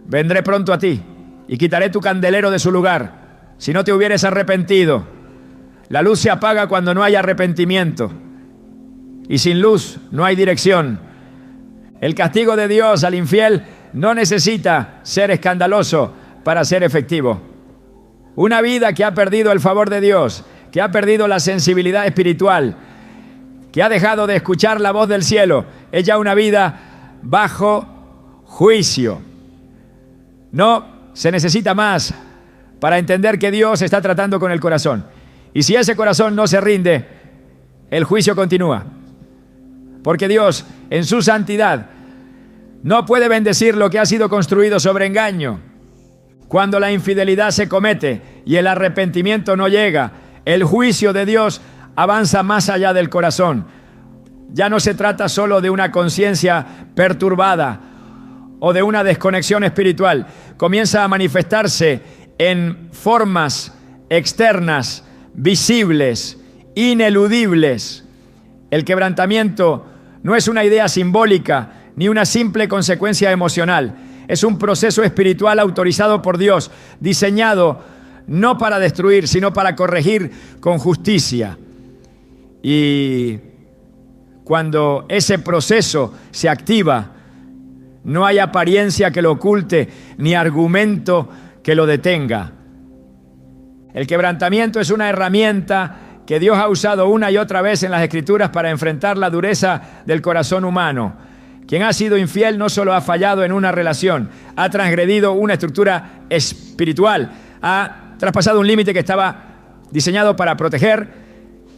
vendré pronto a ti y quitaré tu candelero de su lugar, si no te hubieres arrepentido. La luz se apaga cuando no hay arrepentimiento, y sin luz no hay dirección. El castigo de Dios al infiel no necesita ser escandaloso para ser efectivo. Una vida que ha perdido el favor de Dios, que ha perdido la sensibilidad espiritual, que ha dejado de escuchar la voz del cielo, es ya una vida bajo juicio. No se necesita más para entender que Dios está tratando con el corazón. Y si ese corazón no se rinde, el juicio continúa. Porque Dios, en su santidad, no puede bendecir lo que ha sido construido sobre engaño. Cuando la infidelidad se comete y el arrepentimiento no llega, el juicio de Dios avanza más allá del corazón. Ya no se trata solo de una conciencia perturbada o de una desconexión espiritual. Comienza a manifestarse en formas externas, visibles, ineludibles. El quebrantamiento no es una idea simbólica ni una simple consecuencia emocional. Es un proceso espiritual autorizado por Dios, diseñado no para destruir, sino para corregir con justicia. Y cuando ese proceso se activa, no hay apariencia que lo oculte, ni argumento que lo detenga. El quebrantamiento es una herramienta que Dios ha usado una y otra vez en las Escrituras para enfrentar la dureza del corazón humano. Quien ha sido infiel no solo ha fallado en una relación, ha transgredido una estructura espiritual, ha traspasado un límite que estaba diseñado para proteger,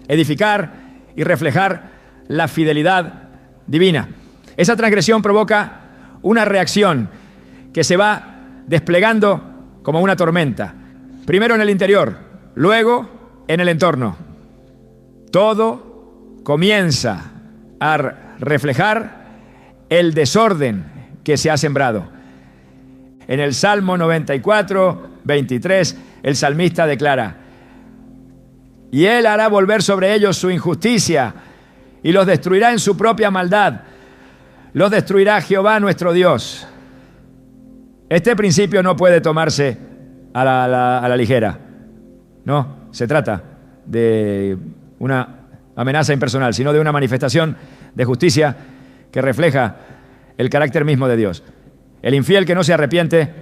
edificar y reflejar la fidelidad divina. Esa transgresión provoca una reacción que se va desplegando como una tormenta. Primero en el interior, luego en el entorno. Todo comienza a reflejar el desorden que se ha sembrado. En el Salmo 94, 23, el salmista declara: y Él hará volver sobre ellos su injusticia y los destruirá en su propia maldad. Los destruirá Jehová nuestro Dios. Este principio no puede tomarse a la ligera. No, se trata de una amenaza impersonal, sino de una manifestación de justicia que refleja el carácter mismo de Dios. El infiel que no se arrepiente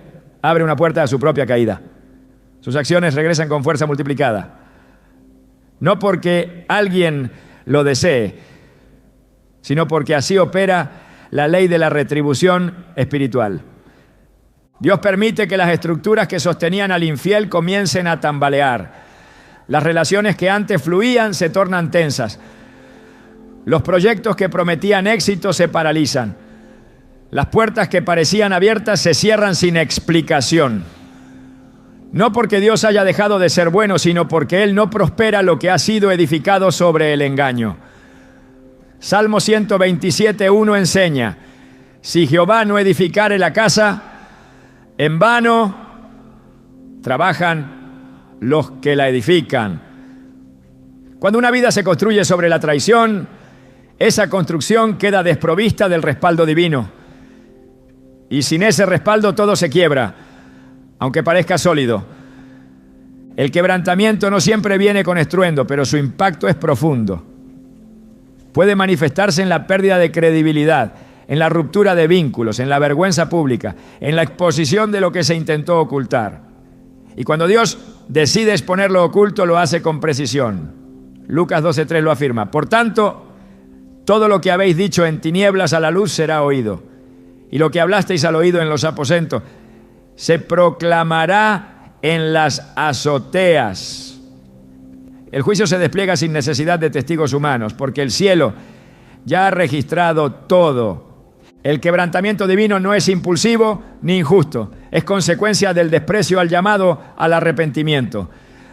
abre una puerta a su propia caída. Sus acciones regresan con fuerza multiplicada. No porque alguien lo desee, sino porque así opera la ley de la retribución espiritual. Dios permite que las estructuras que sostenían al infiel comiencen a tambalear. Las relaciones que antes fluían se tornan tensas. Los proyectos que prometían éxito se paralizan. Las puertas que parecían abiertas se cierran sin explicación. No porque Dios haya dejado de ser bueno, sino porque Él no prospera lo que ha sido edificado sobre el engaño. Salmo 127:1 enseña: si Jehová no edificare la casa, en vano trabajan los que la edifican. Cuando una vida se construye sobre la traición, esa construcción queda desprovista del respaldo divino. Y sin ese respaldo todo se quiebra, aunque parezca sólido. El quebrantamiento no siempre viene con estruendo, pero su impacto es profundo. Puede manifestarse en la pérdida de credibilidad, en la ruptura de vínculos, en la vergüenza pública, en la exposición de lo que se intentó ocultar. Y cuando Dios decide exponer lo oculto, lo hace con precisión. Lucas 12:3 lo afirma. Por tanto, todo lo que habéis dicho en tinieblas a la luz será oído. Y lo que hablasteis al oído en los aposentos se proclamará en las azoteas. El juicio se despliega sin necesidad de testigos humanos, porque el cielo ya ha registrado todo. El quebrantamiento divino no es impulsivo ni injusto, es consecuencia del desprecio al llamado al arrepentimiento.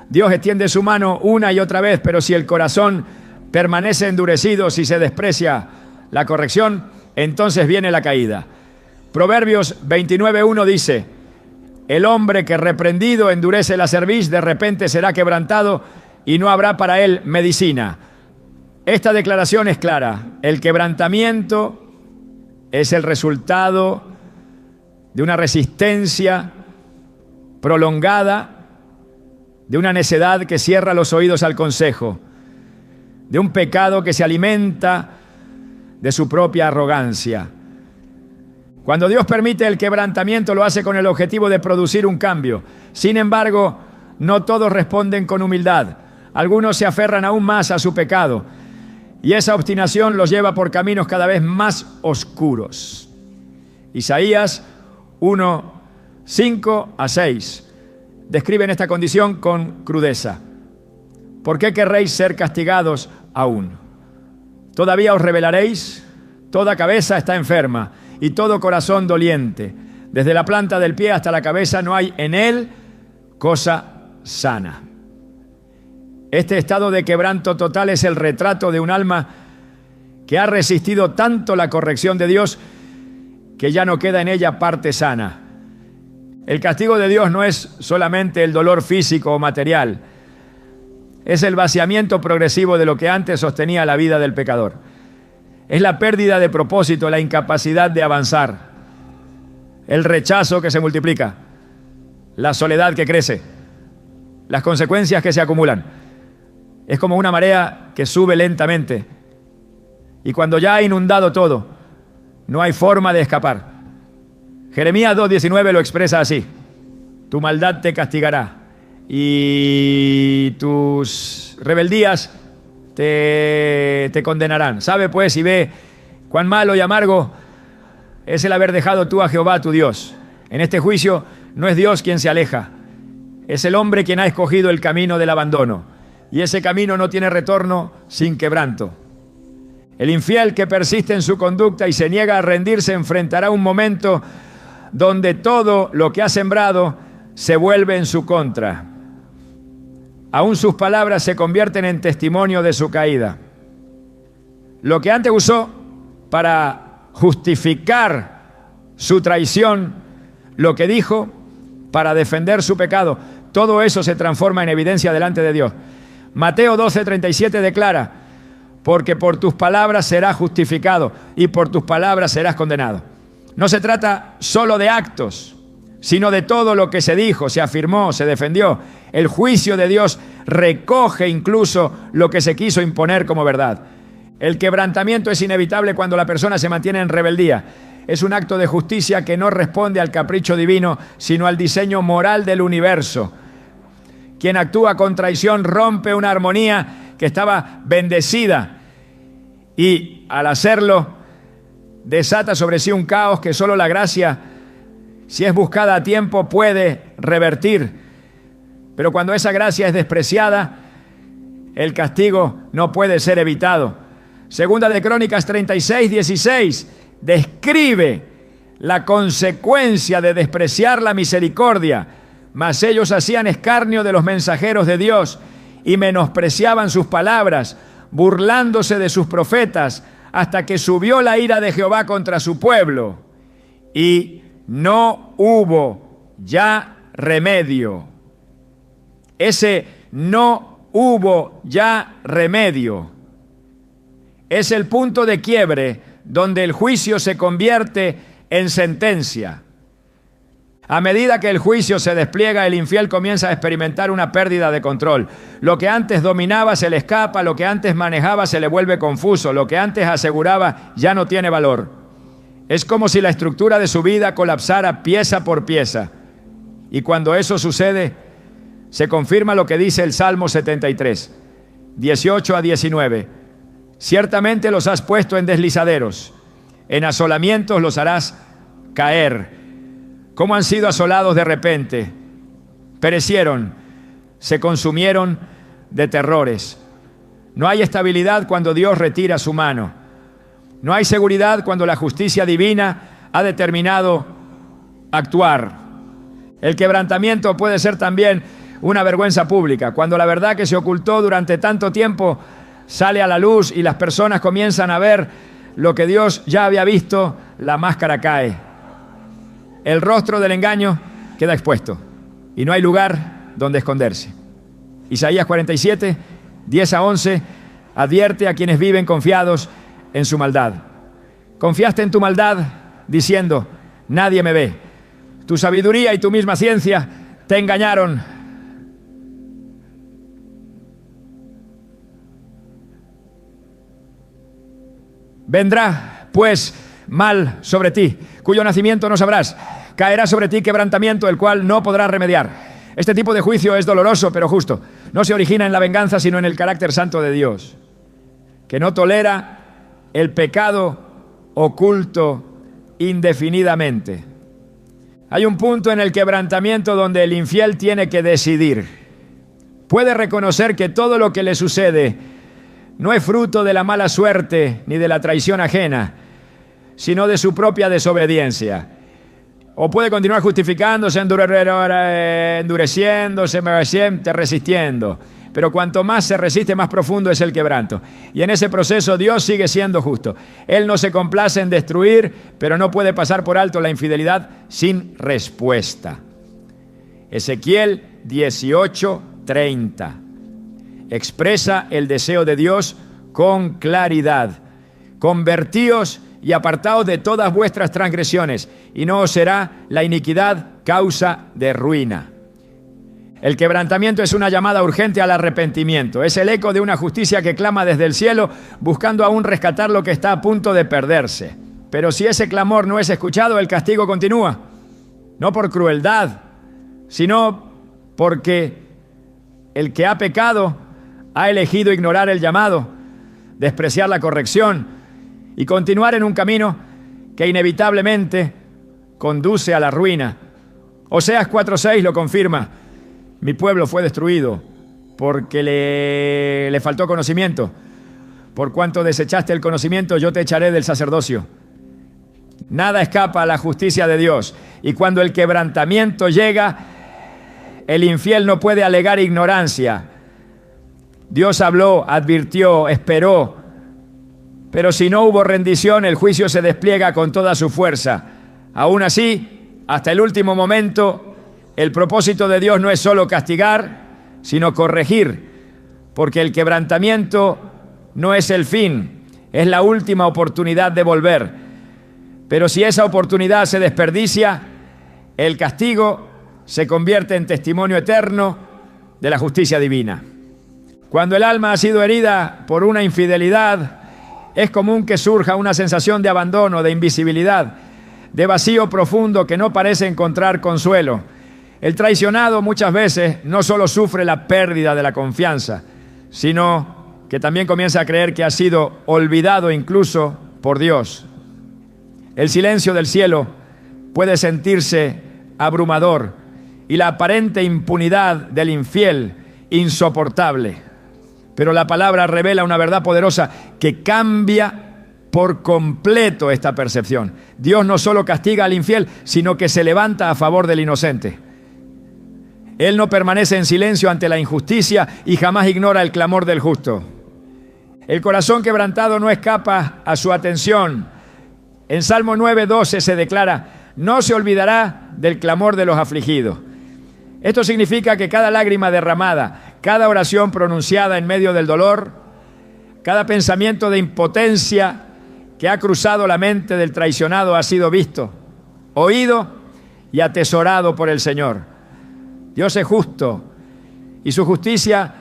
Dios extiende su mano una y otra vez, pero si el corazón permanece endurecido, si se desprecia la corrección, entonces viene la caída. Proverbios 29:1 dice: el hombre que reprendido endurece la cerviz, de repente será quebrantado y no habrá para él medicina. Esta declaración es clara. El quebrantamiento es el resultado de una resistencia prolongada, de una necedad que cierra los oídos al consejo, de un pecado que se alimenta de su propia arrogancia. Cuando Dios permite el quebrantamiento, lo hace con el objetivo de producir un cambio. Sin embargo, no todos responden con humildad. Algunos se aferran aún más a su pecado, y esa obstinación los lleva por caminos cada vez más oscuros. Isaías 1:5-6 describen esta condición con crudeza. ¿Por qué querréis ser castigados aún? ¿Todavía os rebelaréis? Toda cabeza está enferma y todo corazón doliente. Desde la planta del pie hasta la cabeza no hay en él cosa sana. Este estado de quebranto total es el retrato de un alma que ha resistido tanto la corrección de Dios que ya no queda en ella parte sana. El castigo de Dios no es solamente el dolor físico o material, es el vaciamiento progresivo de lo que antes sostenía la vida del pecador. Es la pérdida de propósito, la incapacidad de avanzar, el rechazo que se multiplica, la soledad que crece, las consecuencias que se acumulan. Es como una marea que sube lentamente y cuando ya ha inundado todo, no hay forma de escapar. Jeremías 2:19 lo expresa así: tu maldad te castigará y tus rebeldías te condenarán. Sabe pues y ve cuán malo y amargo es el haber dejado tú a Jehová tu Dios. En este juicio no es Dios quien se aleja, es el hombre quien ha escogido el camino del abandono, y ese camino no tiene retorno sin quebranto. El infiel que persiste en su conducta y se niega a rendirse enfrentará un momento donde todo lo que ha sembrado se vuelve en su contra. Aún sus palabras se convierten en testimonio de su caída. Lo que antes usó para justificar su traición, lo que dijo para defender su pecado, todo eso se transforma en evidencia delante de Dios. Mateo 12:37 declara: porque por tus palabras serás justificado y por tus palabras serás condenado. No se trata solo de actos, sino de todo lo que se dijo, se afirmó, se defendió. El juicio de Dios recoge incluso lo que se quiso imponer como verdad. El quebrantamiento es inevitable cuando la persona se mantiene en rebeldía. Es un acto de justicia que no responde al capricho divino, sino al diseño moral del universo. Quien actúa con traición rompe una armonía que estaba bendecida y al hacerlo desata sobre sí un caos que solo la gracia, si es buscada a tiempo, puede revertir. Pero cuando esa gracia es despreciada, el castigo no puede ser evitado. Segunda de Crónicas 36:16 describe la consecuencia de despreciar la misericordia, mas ellos hacían escarnio de los mensajeros de Dios y menospreciaban sus palabras, burlándose de sus profetas, hasta que subió la ira de Jehová contra su pueblo, y no hubo ya remedio. Ese no hubo ya remedio es el punto de quiebre donde el juicio se convierte en sentencia. A medida que el juicio se despliega, el infiel comienza a experimentar una pérdida de control. Lo que antes dominaba se le escapa, lo que antes manejaba se le vuelve confuso, lo que antes aseguraba ya no tiene valor. Es como si la estructura de su vida colapsara pieza por pieza. Y cuando eso sucede, se confirma lo que dice el Salmo 73, 18 a 19. Ciertamente los has puesto en deslizaderos, en asolamientos los harás caer. ¿Cómo han sido asolados de repente? Perecieron, se consumieron de terrores. No hay estabilidad cuando Dios retira su mano. No hay seguridad cuando la justicia divina ha determinado actuar. El quebrantamiento puede ser también una vergüenza pública, cuando la verdad que se ocultó durante tanto tiempo sale a la luz y las personas comienzan a ver lo que Dios ya había visto, la máscara cae. El rostro del engaño queda expuesto y no hay lugar donde esconderse. Isaías 47, 10 a 11, advierte a quienes viven confiados en su maldad. Confiaste en tu maldad diciendo, nadie me ve. Tu sabiduría y tu misma ciencia te engañaron. Vendrá, pues, mal sobre ti, cuyo nacimiento no sabrás. Caerá sobre ti quebrantamiento, el cual no podrás remediar. Este tipo de juicio es doloroso, pero justo. No se origina en la venganza, sino en el carácter santo de Dios, que no tolera el pecado oculto indefinidamente. Hay un punto en el quebrantamiento donde el infiel tiene que decidir. Puede reconocer que todo lo que le sucede no es fruto de la mala suerte ni de la traición ajena, sino de su propia desobediencia. O puede continuar justificándose, endureciéndose, resistiendo. Pero cuanto más se resiste, más profundo es el quebranto. Y en ese proceso Dios sigue siendo justo. Él no se complace en destruir, pero no puede pasar por alto la infidelidad sin respuesta. Ezequiel 18:30 expresa el deseo de Dios con claridad. Convertíos y apartaos de todas vuestras transgresiones, y no os será la iniquidad causa de ruina. El quebrantamiento es una llamada urgente al arrepentimiento. Es el eco de una justicia que clama desde el cielo, buscando aún rescatar lo que está a punto de perderse. Pero si ese clamor no es escuchado, el castigo continúa. No por crueldad, sino porque el que ha pecado ha elegido ignorar el llamado, despreciar la corrección y continuar en un camino que inevitablemente conduce a la ruina. Oseas 4:6 lo confirma. Mi pueblo fue destruido porque le faltó conocimiento. Por cuanto desechaste el conocimiento, yo te echaré del sacerdocio. Nada escapa a la justicia de Dios. Y cuando el quebrantamiento llega, el infiel no puede alegar ignorancia. Dios habló, advirtió, esperó. Pero si no hubo rendición, el juicio se despliega con toda su fuerza. Aún así, hasta el último momento, el propósito de Dios no es solo castigar, sino corregir, porque el quebrantamiento no es el fin, es la última oportunidad de volver. Pero si esa oportunidad se desperdicia, el castigo se convierte en testimonio eterno de la justicia divina. Cuando el alma ha sido herida por una infidelidad, es común que surja una sensación de abandono, de invisibilidad, de vacío profundo que no parece encontrar consuelo. El traicionado muchas veces no solo sufre la pérdida de la confianza, sino que también comienza a creer que ha sido olvidado incluso por Dios. El silencio del cielo puede sentirse abrumador y la aparente impunidad del infiel insoportable. Pero la palabra revela una verdad poderosa que cambia por completo esta percepción. Dios no solo castiga al infiel, sino que se levanta a favor del inocente. Él no permanece en silencio ante la injusticia y jamás ignora el clamor del justo. El corazón quebrantado no escapa a su atención. En Salmo 9:12 se declara: no se olvidará del clamor de los afligidos. Esto significa que cada lágrima derramada, cada oración pronunciada en medio del dolor, cada pensamiento de impotencia que ha cruzado la mente del traicionado ha sido visto, oído y atesorado por el Señor. Dios es justo y su justicia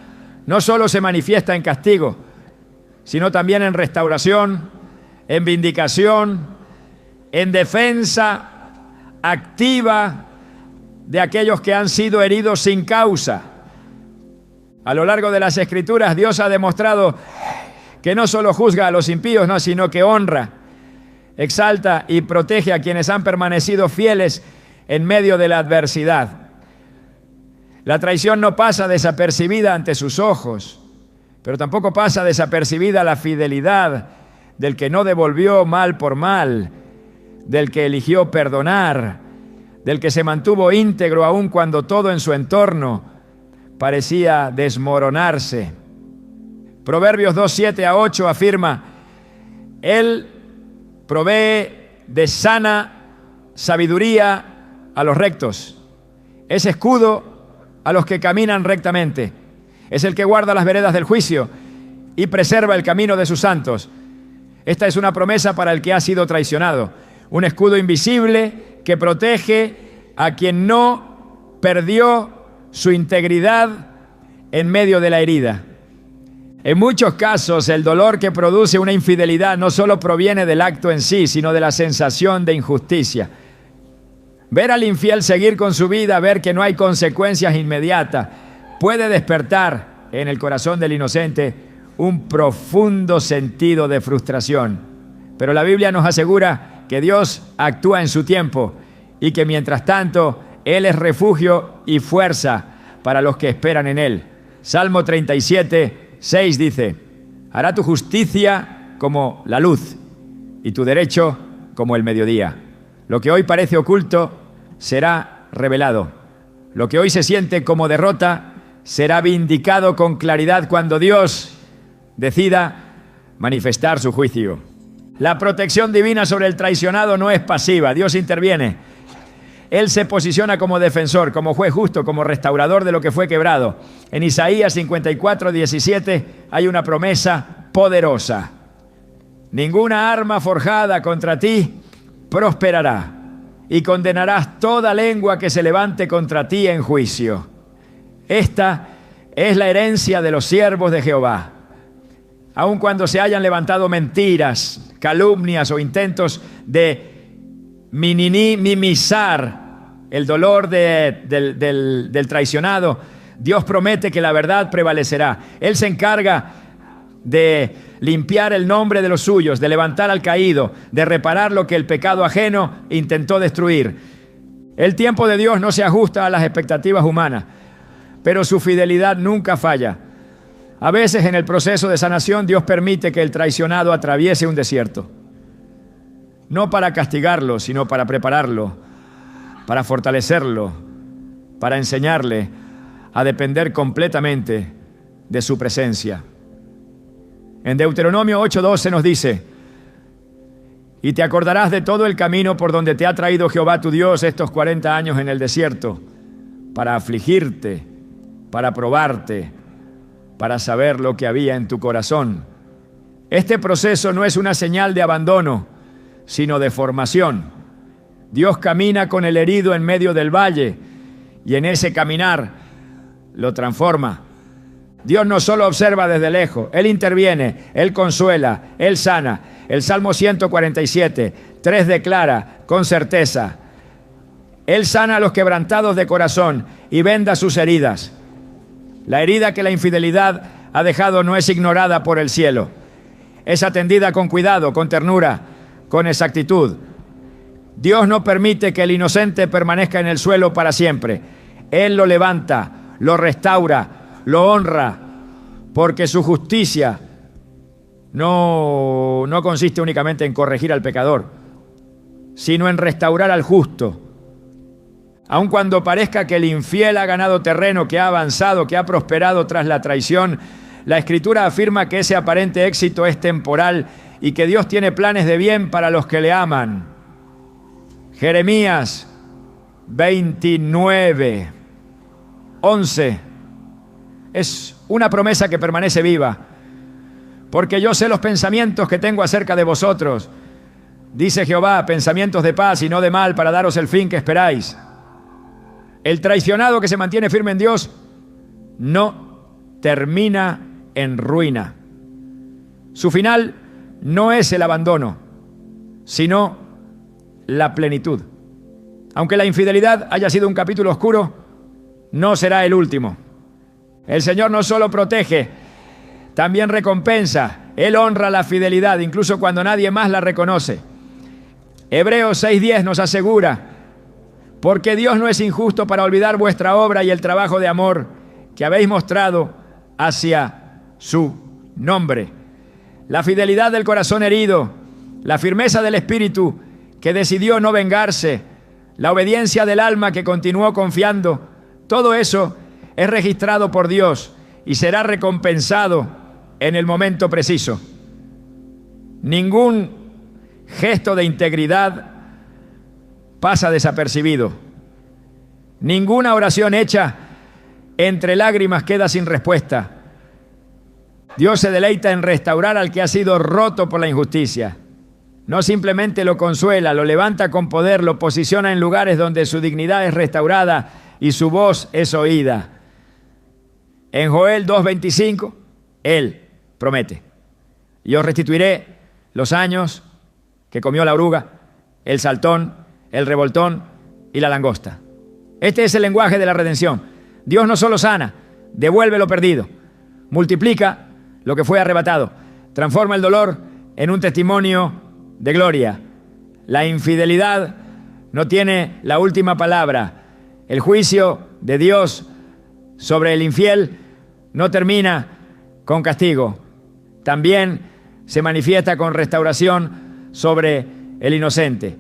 no solo se manifiesta en castigo, sino también en restauración, en vindicación, en defensa activa de aquellos que han sido heridos sin causa. A lo largo de las Escrituras, Dios ha demostrado que no solo juzga a los impíos, no, sino que honra, exalta y protege a quienes han permanecido fieles en medio de la adversidad. La traición no pasa desapercibida ante sus ojos, pero tampoco pasa desapercibida la fidelidad del que no devolvió mal por mal, del que eligió perdonar, del que se mantuvo íntegro aun cuando todo en su entorno parecía desmoronarse. Proverbios 2:7-8 afirma: Él provee de sana sabiduría a los rectos, es escudo a los que caminan rectamente, es el que guarda las veredas del juicio y preserva el camino de sus santos. Esta es una promesa para el que ha sido traicionado, un escudo invisible que protege a quien no perdió su integridad en medio de la herida. En muchos casos, el dolor que produce una infidelidad no solo proviene del acto en sí, sino de la sensación de injusticia. Ver al infiel seguir con su vida, ver que no hay consecuencias inmediatas, puede despertar en el corazón del inocente un profundo sentido de frustración. Pero la Biblia nos asegura que Dios actúa en su tiempo y que mientras tanto Él es refugio y fuerza para los que esperan en Él. Salmo 37:6 dice: hará tu justicia como la luz y tu derecho como el mediodía. Lo que hoy parece oculto será revelado. Lo que hoy se siente como derrota será vindicado con claridad cuando Dios decida manifestar su juicio. La protección divina sobre el traicionado no es pasiva. Dios interviene. Él se posiciona como defensor, como juez justo, como restaurador de lo que fue quebrado. En Isaías 54:17 hay una promesa poderosa: ninguna arma forjada contra ti prosperará, y condenarás toda lengua que se levante contra ti en juicio. Esta es la herencia de los siervos de Jehová. Aun cuando se hayan levantado mentiras, calumnias o intentos de minimizar el dolor del traicionado, Dios promete que la verdad prevalecerá. Él se encarga de limpiar el nombre de los suyos, de levantar al caído, de reparar lo que el pecado ajeno intentó destruir. El tiempo de Dios no se ajusta a las expectativas humanas, pero su fidelidad nunca falla. A veces en el proceso de sanación Dios permite que el traicionado atraviese un desierto, no para castigarlo, sino para prepararlo, para fortalecerlo, para enseñarle a depender completamente de su presencia. En Deuteronomio 8:12 nos dice: y te acordarás de todo el camino por donde te ha traído Jehová tu Dios estos 40 años en el desierto, para afligirte, para probarte, para saber lo que había en tu corazón. Este proceso no es una señal de abandono, sino de formación. Dios camina con el herido en medio del valle y en ese caminar lo transforma. Dios no solo observa desde lejos, Él interviene, Él consuela, Él sana. El Salmo 147:3 declara con certeza: Él sana a los quebrantados de corazón y venda sus heridas. La herida que la infidelidad ha dejado no es ignorada por el cielo. Es atendida con cuidado, con ternura, con exactitud. Dios no permite que el inocente permanezca en el suelo para siempre. Él lo levanta, lo restaura, lo honra, porque su justicia no consiste únicamente en corregir al pecador, sino en restaurar al justo. Aun cuando parezca que el infiel ha ganado terreno, que ha avanzado, que ha prosperado tras la traición, la Escritura afirma que ese aparente éxito es temporal y que Dios tiene planes de bien para los que le aman. Jeremías 29, 11 es una promesa que permanece viva. Porque yo sé los pensamientos que tengo acerca de vosotros, dice Jehová, pensamientos de paz y no de mal, para daros el fin que esperáis. El traicionado que se mantiene firme en Dios no termina en ruina. Su final no es el abandono, sino la plenitud. Aunque la infidelidad haya sido un capítulo oscuro, no será el último. El Señor no solo protege, también recompensa. Él honra la fidelidad, incluso cuando nadie más la reconoce. Hebreos 6:10 nos asegura: porque Dios no es injusto para olvidar vuestra obra y el trabajo de amor que habéis mostrado hacia su nombre. La fidelidad del corazón herido, la firmeza del espíritu que decidió no vengarse, la obediencia del alma que continuó confiando, todo eso es registrado por Dios y será recompensado en el momento preciso. Ningún gesto de integridad pasa desapercibido. Ninguna oración hecha entre lágrimas queda sin respuesta. Dios se deleita en restaurar al que ha sido roto por la injusticia. No simplemente lo consuela, lo levanta con poder, lo posiciona en lugares donde su dignidad es restaurada y su voz es oída. En Joel 2:25, Él promete: yo restituiré los años que comió la oruga, el saltón, el revoltón y la langosta. Este es el lenguaje de la redención. Dios no solo sana, devuelve lo perdido, multiplica lo que fue arrebatado, transforma el dolor en un testimonio de gloria. La infidelidad no tiene la última palabra. El juicio de Dios sobre el infiel no termina con castigo. También se manifiesta con restauración sobre el inocente.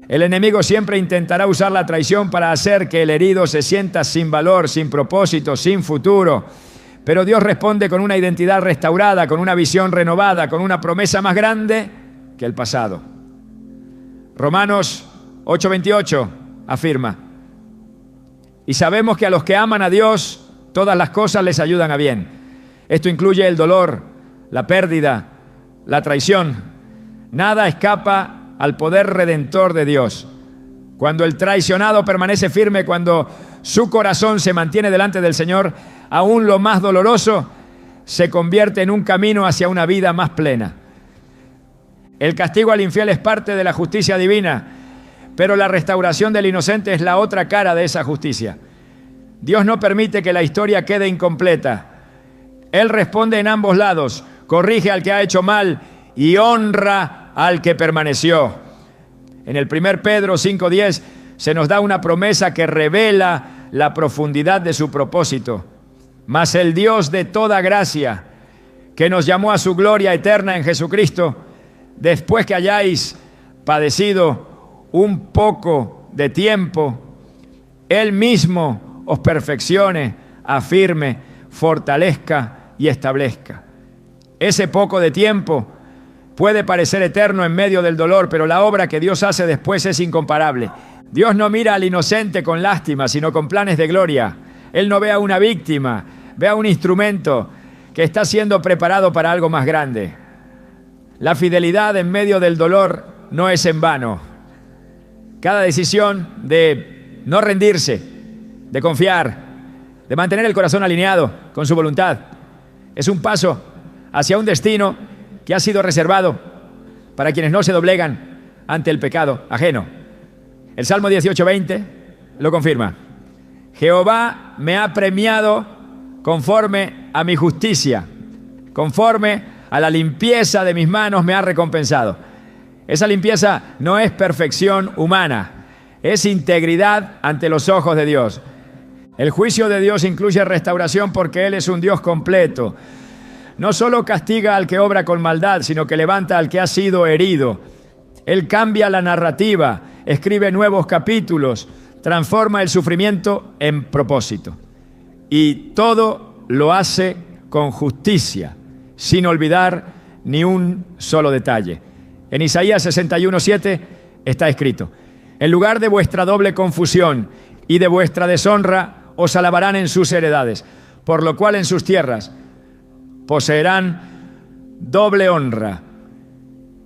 El enemigo siempre intentará usar la traición para hacer que el herido se sienta sin valor, sin propósito, sin futuro. Pero Dios responde con una identidad restaurada, con una visión renovada, con una promesa más grande que el pasado. Romanos 8:28 afirma: y sabemos que a los que aman a Dios, todas las cosas les ayudan a bien. Esto incluye el dolor, la pérdida, la traición. Nada escapa al poder redentor de Dios. Cuando el traicionado permanece firme, cuando su corazón se mantiene delante del Señor, aún lo más doloroso se convierte en un camino hacia una vida más plena. El castigo al infiel es parte de la justicia divina, pero la restauración del inocente es la otra cara de esa justicia. Dios no permite que la historia quede incompleta. Él responde en ambos lados, corrige al que ha hecho mal y honra al que permaneció. En el 1 Pedro 5:10 se nos da una promesa que revela la profundidad de su propósito. Mas el Dios de toda gracia, que nos llamó a su gloria eterna en Jesucristo, después que hayáis padecido un poco de tiempo, Él mismo os perfeccione, afirme, fortalezca y establezca. Ese poco de tiempo puede parecer eterno en medio del dolor, pero la obra que Dios hace después es incomparable. Dios no mira al inocente con lástima, sino con planes de gloria. Él no ve a una víctima, ve a un instrumento que está siendo preparado para algo más grande. La fidelidad en medio del dolor no es en vano. Cada decisión de no rendirse, de confiar, de mantener el corazón alineado con su voluntad, es un paso hacia un destino que ha sido reservado para quienes no se doblegan ante el pecado ajeno. El Salmo 18:20 lo confirma: Jehová me ha premiado conforme a mi justicia, conforme a la limpieza de mis manos me ha recompensado. Esa limpieza no es perfección humana, es integridad ante los ojos de Dios. El juicio de Dios incluye restauración porque Él es un Dios completo. no solo castiga al que obra con maldad, sino que levanta al que ha sido herido. Él cambia la narrativa, escribe nuevos capítulos, transforma el sufrimiento en propósito. Y todo lo hace con justicia, sin olvidar ni un solo detalle. En Isaías 61:7 está escrito: en lugar de vuestra doble confusión y de vuestra deshonra, os alabarán en sus heredades, por lo cual en sus tierras poseerán doble honra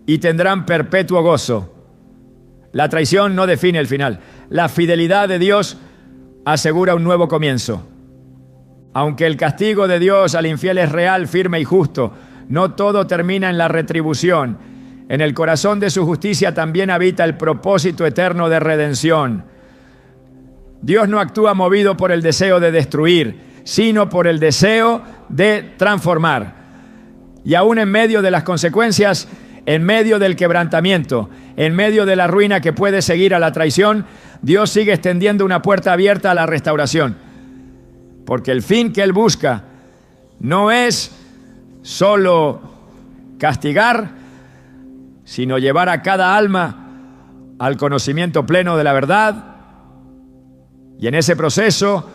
y tendrán perpetuo gozo. La traición no define el final. La fidelidad de Dios asegura un nuevo comienzo. Aunque el castigo de Dios al infiel es real, firme y justo, no todo termina en la retribución. En el corazón de su justicia también habita el propósito eterno de redención. Dios no actúa movido por el deseo de destruir, sino por el deseo de transformar. Y aún en medio de las consecuencias, en medio del quebrantamiento, en medio de la ruina que puede seguir a la traición, Dios sigue extendiendo una puerta abierta a la restauración. Porque el fin que Él busca no es solo castigar, sino llevar a cada alma al conocimiento pleno de la verdad, y en ese proceso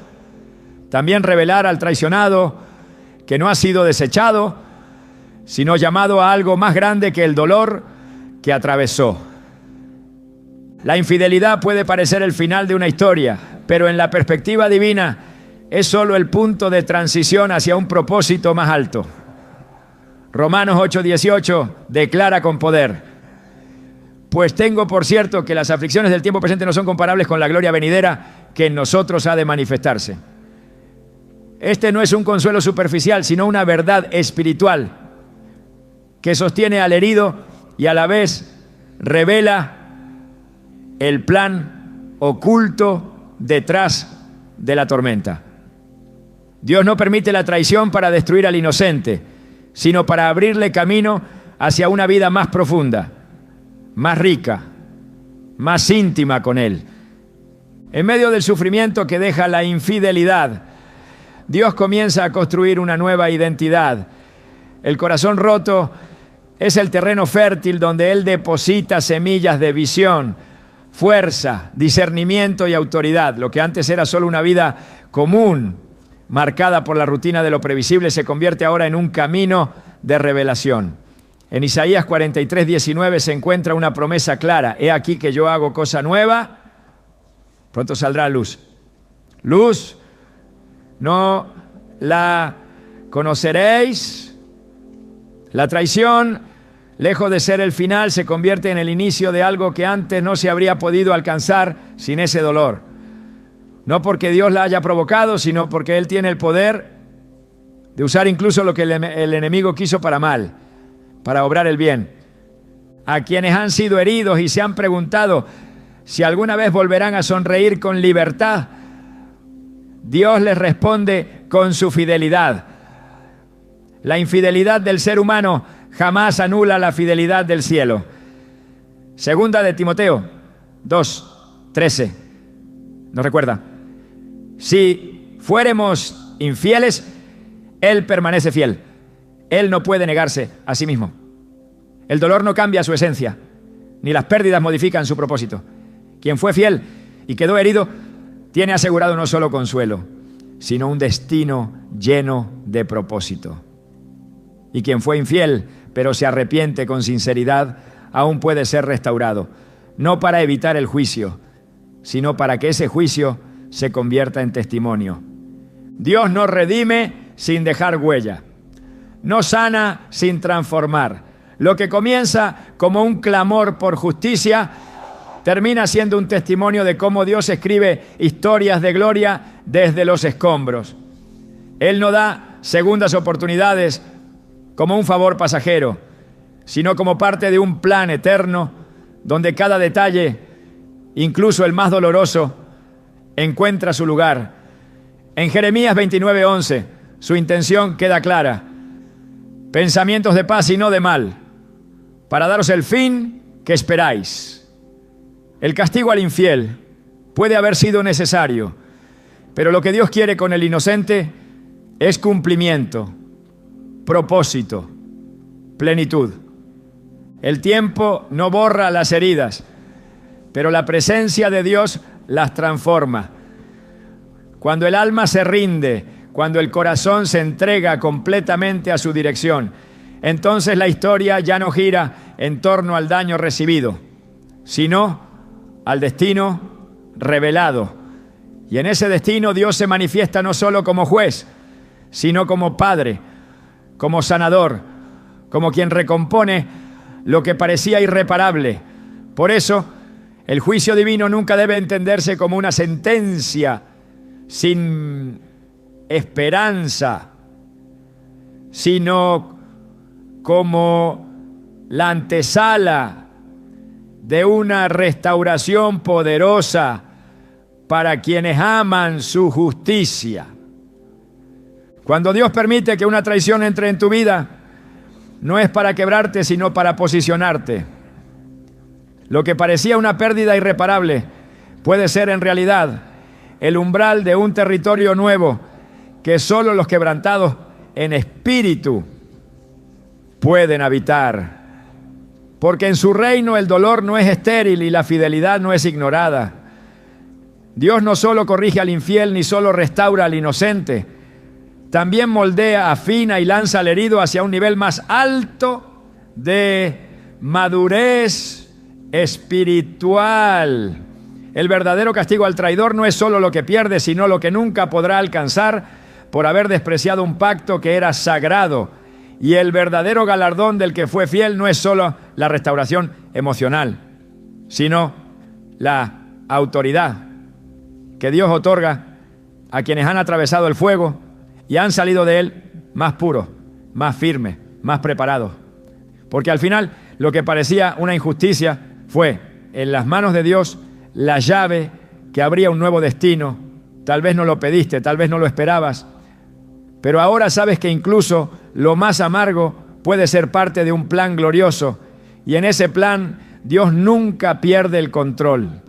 también revelar al traicionado que no ha sido desechado, sino llamado a algo más grande que el dolor que atravesó. La infidelidad puede parecer el final de una historia, pero en la perspectiva divina es solo el punto de transición hacia un propósito más alto. Romanos 8:18 declara con poder: pues tengo por cierto que las aflicciones del tiempo presente no son comparables con la gloria venidera que en nosotros ha de manifestarse. Este no es un consuelo superficial, sino una verdad espiritual que sostiene al herido y a la vez revela el plan oculto detrás de la tormenta. Dios no permite la traición para destruir al inocente, sino para abrirle camino hacia una vida más profunda, más rica, más íntima con Él. En medio del sufrimiento que deja la infidelidad, Dios comienza a construir una nueva identidad. El corazón roto es el terreno fértil donde Él deposita semillas de visión, fuerza, discernimiento y autoridad. Lo que antes era solo una vida común, marcada por la rutina de lo previsible, se convierte ahora en un camino de revelación. En Isaías 43:19 se encuentra una promesa clara: he aquí que yo hago cosa nueva, pronto saldrá luz. Luz no la conoceréis. La traición, lejos de ser el final, se convierte en el inicio de algo que antes no se habría podido alcanzar sin ese dolor. No porque Dios la haya provocado, sino porque Él tiene el poder de usar incluso lo que el enemigo quiso para mal, para obrar el bien. A quienes han sido heridos y se han preguntado si alguna vez volverán a sonreír con libertad, Dios les responde con su fidelidad. La infidelidad del ser humano jamás anula la fidelidad del cielo. Segunda de Timoteo 2:13 nos recuerda: si fuéramos infieles, Él permanece fiel. Él no puede negarse a sí mismo. El dolor no cambia su esencia, ni las pérdidas modifican su propósito. Quien fue fiel y quedó herido, tiene asegurado no solo consuelo, sino un destino lleno de propósito. Y quien fue infiel, pero se arrepiente con sinceridad, aún puede ser restaurado, no para evitar el juicio, sino para que ese juicio se convierta en testimonio. Dios no redime sin dejar huella, no sana sin transformar. Lo que comienza como un clamor por justicia termina siendo un testimonio de cómo Dios escribe historias de gloria desde los escombros. Él no da segundas oportunidades como un favor pasajero, sino como parte de un plan eterno donde cada detalle, incluso el más doloroso, encuentra su lugar. En Jeremías 29:11, su intención queda clara: pensamientos de paz y no de mal, para daros el fin que esperáis. El castigo al infiel puede haber sido necesario, pero lo que Dios quiere con el inocente es cumplimiento. propósito, plenitud. El tiempo no borra las heridas, pero la presencia de Dios las transforma. Cuando el alma se rinde, cuando el corazón se entrega completamente a su dirección, entonces la historia ya no gira en torno al daño recibido, sino al destino revelado. Y en ese destino Dios se manifiesta no solo como juez, sino como Padre, como sanador, como quien recompone lo que parecía irreparable. Por eso, el juicio divino nunca debe entenderse como una sentencia sin esperanza, sino como la antesala de una restauración poderosa para quienes aman su justicia. Cuando Dios permite que una traición entre en tu vida, no es para quebrarte, sino para posicionarte. Lo que parecía una pérdida irreparable puede ser en realidad el umbral de un territorio nuevo que solo los quebrantados en espíritu pueden habitar. Porque en su reino el dolor no es estéril y la fidelidad no es ignorada. Dios no solo corrige al infiel ni solo restaura al inocente, también moldea, afina y lanza al herido hacia un nivel más alto de madurez espiritual. El verdadero castigo al traidor no es solo lo que pierde, sino lo que nunca podrá alcanzar por haber despreciado un pacto que era sagrado. Y el verdadero galardón del que fue fiel no es solo la restauración emocional, sino la autoridad que Dios otorga a quienes han atravesado el fuego y han salido de él más puros, más firmes, más preparados. Porque al final lo que parecía una injusticia fue en las manos de Dios la llave que abría un nuevo destino. Tal vez no lo pediste, tal vez no lo esperabas, pero ahora sabes que incluso lo más amargo puede ser parte de un plan glorioso, y en ese plan Dios nunca pierde el control.